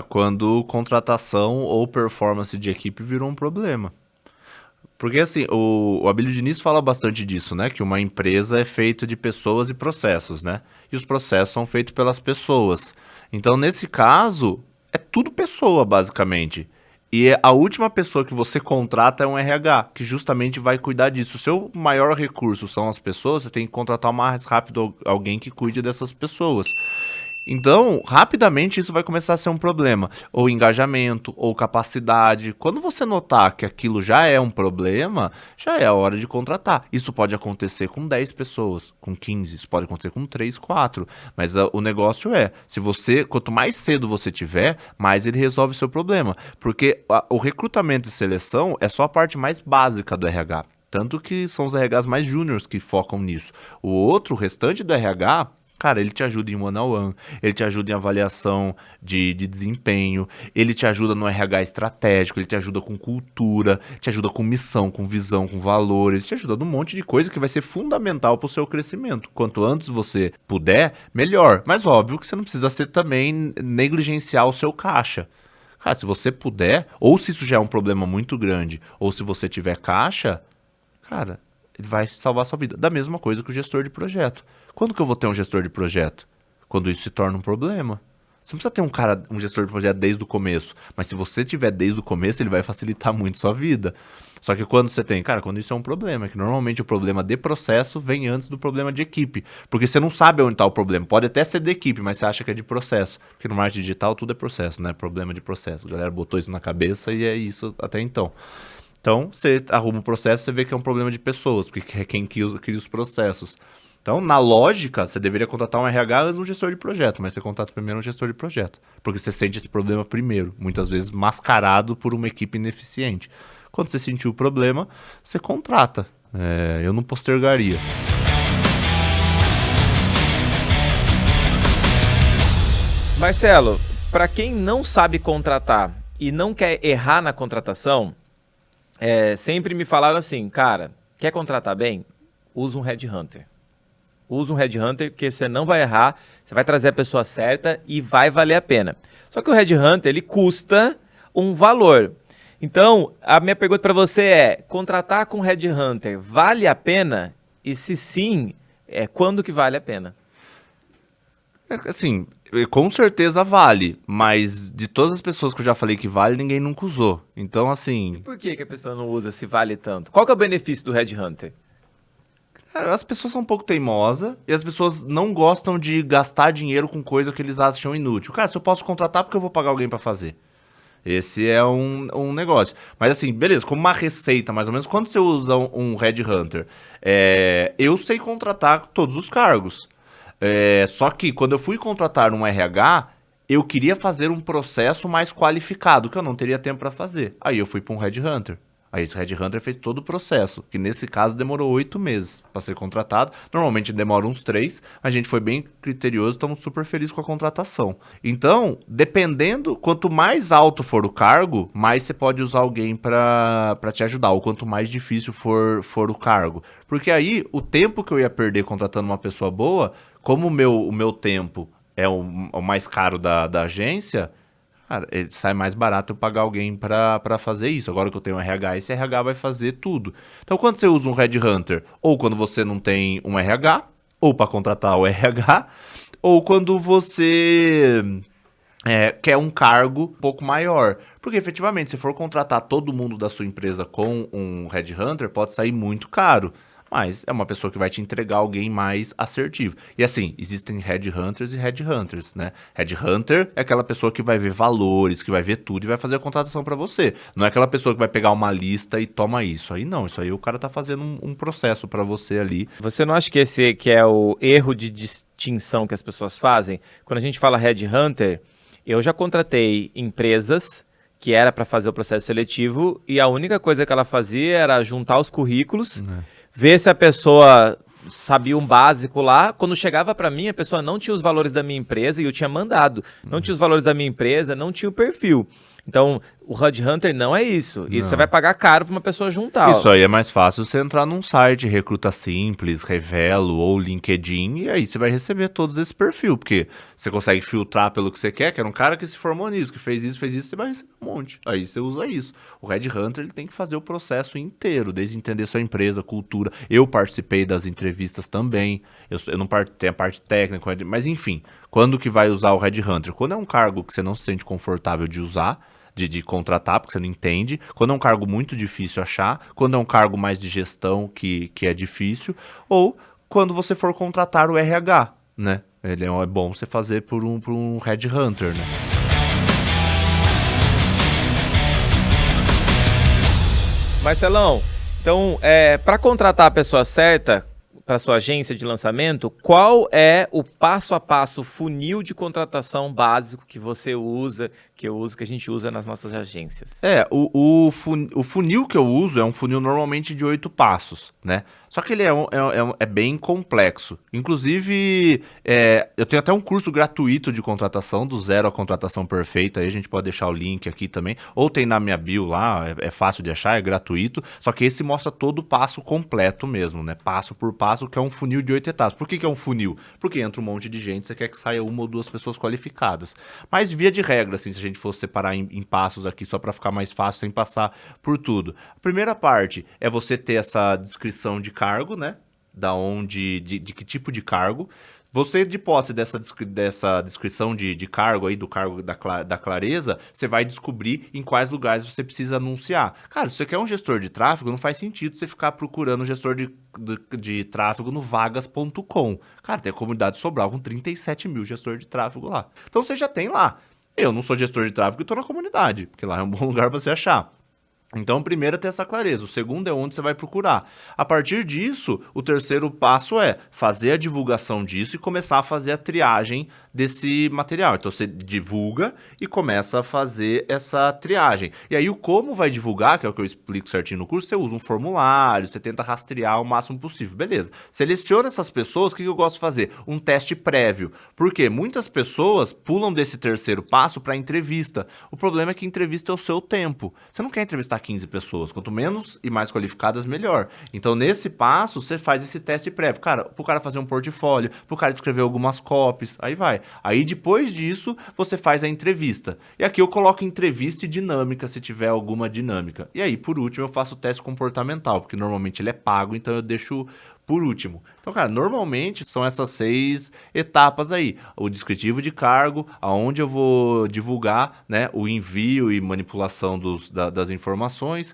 Quando contratação ou performance de equipe virou um problema. Porque assim, o Abílio Diniz fala bastante disso, né? Que uma empresa é feita de pessoas e processos, né? E os processos são feitos pelas pessoas. Então, nesse caso, é tudo pessoa, basicamente. E a última pessoa que você contrata é um RH, que justamente vai cuidar disso. O seu maior recurso são as pessoas, você tem que contratar o mais rápido alguém que cuide dessas pessoas. Então, rapidamente isso vai começar a ser um problema. Ou engajamento, ou capacidade. Quando você notar que aquilo já é um problema, já é a hora de contratar. Isso pode acontecer com 10 pessoas, com 15, isso pode acontecer com 3, 4. Mas o negócio é, se você, quanto mais cedo você tiver, mais ele resolve o seu problema. Porque o recrutamento e seleção é só a parte mais básica do RH. Tanto que são os RHs mais júniores que focam nisso. O restante do RH... Cara, ele te ajuda em one-on-one, ele te ajuda em avaliação de desempenho, ele te ajuda no RH estratégico, ele te ajuda com cultura, te ajuda com missão, com visão, com valores, te ajuda num monte de coisa que vai ser fundamental para o seu crescimento. Quanto antes você puder, melhor. Mas óbvio que você não precisa ser também negligenciar o seu caixa. Cara, se você puder, ou se isso já é um problema muito grande, ou se você tiver caixa, cara, ele vai salvar a sua vida. Da mesma coisa que o gestor de projeto. Quando que eu vou ter um gestor de projeto? Quando isso se torna um problema. Você não precisa ter um gestor de projeto desde o começo. Mas se você tiver desde o começo, ele vai facilitar muito a sua vida. Só que quando você tem, cara, quando isso é um problema, que normalmente o problema de processo vem antes do problema de equipe. Porque você não sabe onde está o problema. Pode até ser de equipe, mas você acha que é de processo. Porque no marketing digital tudo é processo, né? Problema de processo. A galera botou isso na cabeça e é isso até então. Então, você arruma o processo, você vê que é um problema de pessoas, porque é quem cria os processos. Então, na lógica, você deveria contratar um RH antes de um gestor de projeto, mas você contrata primeiro um gestor de projeto, porque você sente esse problema primeiro, muitas vezes mascarado por uma equipe ineficiente. Quando você sentiu o problema, você contrata. Eu não postergaria. Marcelo, para quem não sabe contratar e não quer errar na contratação, sempre me falaram assim, cara, quer contratar bem? Usa um headhunter. Usa um headhunter porque você não vai errar, você vai trazer a pessoa certa e vai valer a pena. Só que o headhunter, ele custa um valor. Então, a minha pergunta para você é, contratar com headhunter vale a pena? E se sim, quando que vale a pena? Assim, com certeza vale, mas de todas as pessoas que eu já falei que vale, ninguém nunca usou. Então, assim... E por que a pessoa não usa se vale tanto? Qual que é o benefício do headhunter? As pessoas são um pouco teimosas e as pessoas não gostam de gastar dinheiro com coisa que eles acham inútil. Cara, se eu posso contratar, porque eu vou pagar alguém pra fazer? Esse é um negócio. Mas assim, beleza, como uma receita, mais ou menos, quando você usa um headhunter, eu sei contratar todos os cargos. Só que quando eu fui contratar um RH, eu queria fazer um processo mais qualificado, que eu não teria tempo pra fazer. Aí eu fui pra um headhunter. Aí esse headhunter fez todo o processo, que nesse caso demorou 8 meses para ser contratado. Normalmente demora uns 3, a gente foi bem criterioso, estamos super felizes com a contratação. Então, dependendo, quanto mais alto for o cargo, mais você pode usar alguém para te ajudar, ou quanto mais difícil for o cargo. Porque aí, o tempo que eu ia perder contratando uma pessoa boa, como o meu tempo é o mais caro da agência... Cara, sai mais barato eu pagar alguém pra fazer isso. Agora que eu tenho um RH, esse RH vai fazer tudo. Então, quando você usa um headhunter, ou quando você não tem um RH, ou para contratar o RH, ou quando você quer um cargo um pouco maior. Porque, efetivamente, se for contratar todo mundo da sua empresa com um headhunter, pode sair muito caro. Mas é uma pessoa que vai te entregar alguém mais assertivo. E assim, existem headhunters e headhunters, né? Headhunter é aquela pessoa que vai ver valores, que vai ver tudo e vai fazer a contratação para você. Não é aquela pessoa que vai pegar uma lista e toma isso. Aí não, isso aí o cara tá fazendo um processo para você ali. Você não acha que esse que é o erro de distinção que as pessoas fazem? Quando a gente fala headhunter, eu já contratei empresas que era para fazer o processo seletivo e a única coisa que ela fazia era juntar os currículos, ver se a pessoa sabia um básico lá. Quando chegava para mim, a pessoa não tinha os valores da minha empresa e eu tinha mandado. Não tinha os valores da minha empresa, não tinha o perfil. Então, o headhunter não é isso. Isso você vai pagar caro para uma pessoa juntar. Isso aí é mais fácil você entrar num site, Recruta Simples, Revelo ou LinkedIn, e aí você vai receber todos esse perfil, porque você consegue filtrar pelo que você quer, que era um cara que se formou nisso, que fez isso, você vai receber um monte. Aí você usa isso. O headhunter, ele tem que fazer o processo inteiro, desde entender sua empresa, cultura. Eu participei das entrevistas também, eu não tenho a parte técnica, mas enfim, quando que vai usar o headhunter? Quando é um cargo que você não se sente confortável de usar, de contratar, porque você não entende. Quando é um cargo muito difícil achar, quando é um cargo mais de gestão que é difícil, ou quando você for contratar o RH, né? Ele é bom você fazer por um headhunter, né? Marcelão, então, para contratar a pessoa certa para sua agência de lançamento, qual é o passo a passo funil de contratação básico que você usa, que eu uso, que a gente usa nas nossas agências? O funil que eu uso é um funil normalmente de 8 passos, né? Só que ele é bem complexo. Inclusive, eu tenho até um curso gratuito de contratação, do zero à contratação perfeita. Aí a gente pode deixar o link aqui também. Ou tem na minha bio lá, é fácil de achar, é gratuito. Só que esse mostra todo o passo completo mesmo, né? Passo por passo, que é um funil de 8 etapas. Por que é um funil? Porque entra um monte de gente, você quer que saia uma ou duas pessoas qualificadas. Mas via de regra, assim, se a gente fosse separar em passos aqui, só para ficar mais fácil, sem passar por tudo. A primeira parte é você ter essa descrição de cargo, né? De que tipo de cargo. Você, de posse dessa descrição de cargo aí, do cargo da clareza, você vai descobrir em quais lugares você precisa anunciar. Cara, se você quer um gestor de tráfego, não faz sentido você ficar procurando um gestor de tráfego no vagas.com. Cara, tem a comunidade Sobral com 37 mil gestor de tráfego lá. Então você já tem lá. Eu não sou gestor de tráfego e estou na comunidade, porque lá é um bom lugar para você achar. Então, o primeiro é ter essa clareza, o segundo é onde você vai procurar. A partir disso, o terceiro passo é fazer a divulgação disso e começar a fazer a triagem desse material. Então, você divulga e começa a fazer essa triagem. E aí, o como vai divulgar, que é o que eu explico certinho no curso, você usa um formulário, você tenta rastrear o máximo possível. Beleza. Seleciona essas pessoas, o que eu gosto de fazer? Um teste prévio. Por quê? Muitas pessoas pulam desse terceiro passo para entrevista. O problema é que entrevista é o seu tempo. Você não quer entrevistar 15 pessoas. Quanto menos e mais qualificadas, melhor. Então, nesse passo, você faz esse teste prévio. Cara, pro cara fazer um portfólio, pro cara escrever algumas copies, aí vai. Aí, depois disso, você faz a entrevista. E aqui eu coloco entrevista e dinâmica, se tiver alguma dinâmica. E aí, por último, eu faço o teste comportamental, porque normalmente ele é pago, então eu deixo por último. Então, cara, normalmente são essas 6 etapas aí. O descritivo de cargo, aonde eu vou divulgar, né, o envio e manipulação das informações,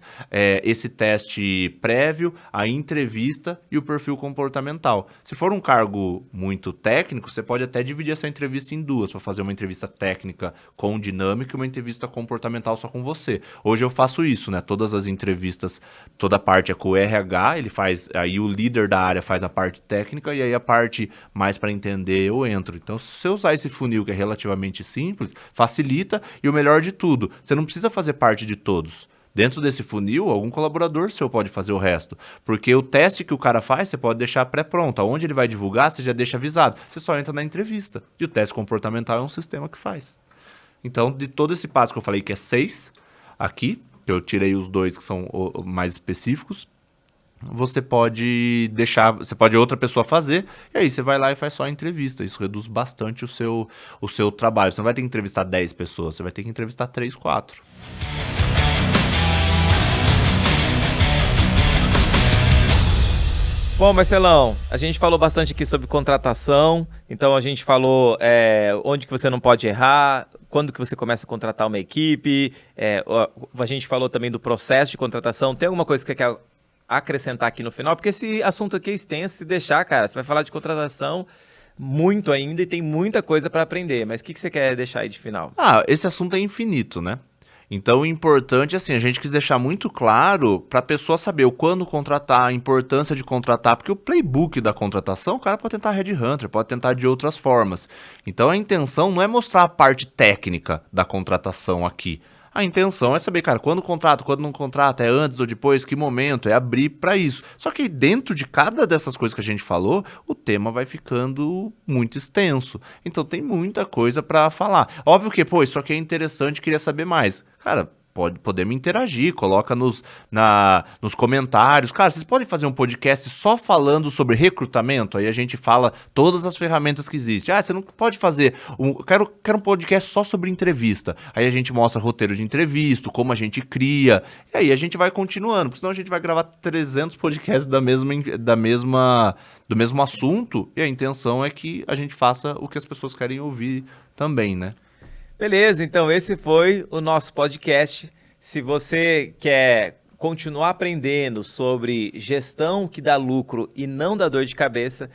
esse teste prévio, a entrevista e o perfil comportamental. Se for um cargo muito técnico, você pode até dividir essa entrevista em duas, para fazer uma entrevista técnica com dinâmica e uma entrevista comportamental só com você. Hoje eu faço isso, né? Todas as entrevistas, toda a parte é com o RH, ele faz, aí o líder da área faz a parte técnica e aí a parte mais para entender eu entro. Então, se você usar esse funil que é relativamente simples, facilita e o melhor de tudo, você não precisa fazer parte de todos. Dentro desse funil, algum colaborador seu pode fazer o resto. Porque o teste que o cara faz, você pode deixar pré-pronto. Aonde ele vai divulgar, você já deixa avisado. Você só entra na entrevista. E o teste comportamental é um sistema que faz. Então, de todo esse passo que eu falei, que é 6, aqui, eu tirei os 2 que são mais específicos, você pode deixar, você pode outra pessoa fazer, e aí você vai lá e faz só a entrevista. Isso reduz bastante o seu trabalho. Você não vai ter que entrevistar 10 pessoas, você vai ter que entrevistar 3, 4. Bom, Marcelão, a gente falou bastante aqui sobre contratação, então a gente falou onde que você não pode errar, quando que você começa a contratar uma equipe, a gente falou também do processo de contratação. Tem alguma coisa que você quer acrescentar aqui no final? Porque esse assunto aqui é extenso, se deixar, cara, você vai falar de contratação muito ainda e tem muita coisa para aprender, mas o que você quer deixar aí de final? Esse assunto é infinito, né? Então, o importante, assim, a gente quis deixar muito claro para a pessoa saber o quando contratar, a importância de contratar, porque o playbook da contratação, o cara pode tentar headhunter, pode tentar de outras formas. Então, a intenção não é mostrar a parte técnica da contratação aqui. A intenção é saber, cara, quando contrata, quando não contrata, é antes ou depois, que momento, é abrir para isso. Só que dentro de cada dessas coisas que a gente falou, o tema vai ficando muito extenso. Então tem muita coisa para falar. Óbvio que, isso aqui é interessante, queria saber mais. Cara, podemos interagir, coloca nos comentários. Cara, vocês podem fazer um podcast só falando sobre recrutamento? Aí a gente fala todas as ferramentas que existem. Você não pode fazer quero um podcast só sobre entrevista. Aí a gente mostra roteiro de entrevista, como a gente cria. E aí a gente vai continuando, porque senão a gente vai gravar 300 podcasts do mesmo assunto. E a intenção é que a gente faça o que as pessoas querem ouvir também, né? Beleza, então esse foi o nosso podcast. Se você quer continuar aprendendo sobre gestão que dá lucro e não dá dor de cabeça,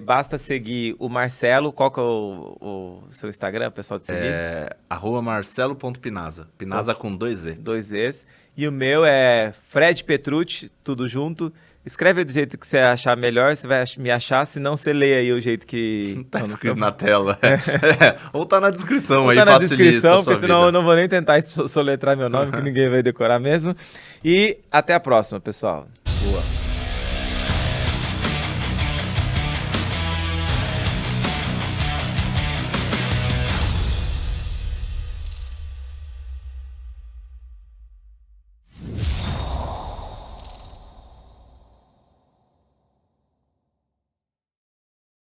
Basta seguir o Marcelo. Qual que é o seu Instagram, pessoal, de seguir? @marcelo.pinaza. Pinaza com 2 2 Es. E o meu é Fred Petrucci, tudo junto. Escreve do jeito que você achar melhor, você vai me achar, se não você lê aí o jeito que... Tá escrito na tela. Ou tá na descrição Ou aí, tá na facilita descrição, a sua porque senão vida. eu não vou nem tentar soletrar meu nome, que ninguém vai decorar mesmo. E até a próxima, pessoal. Boa.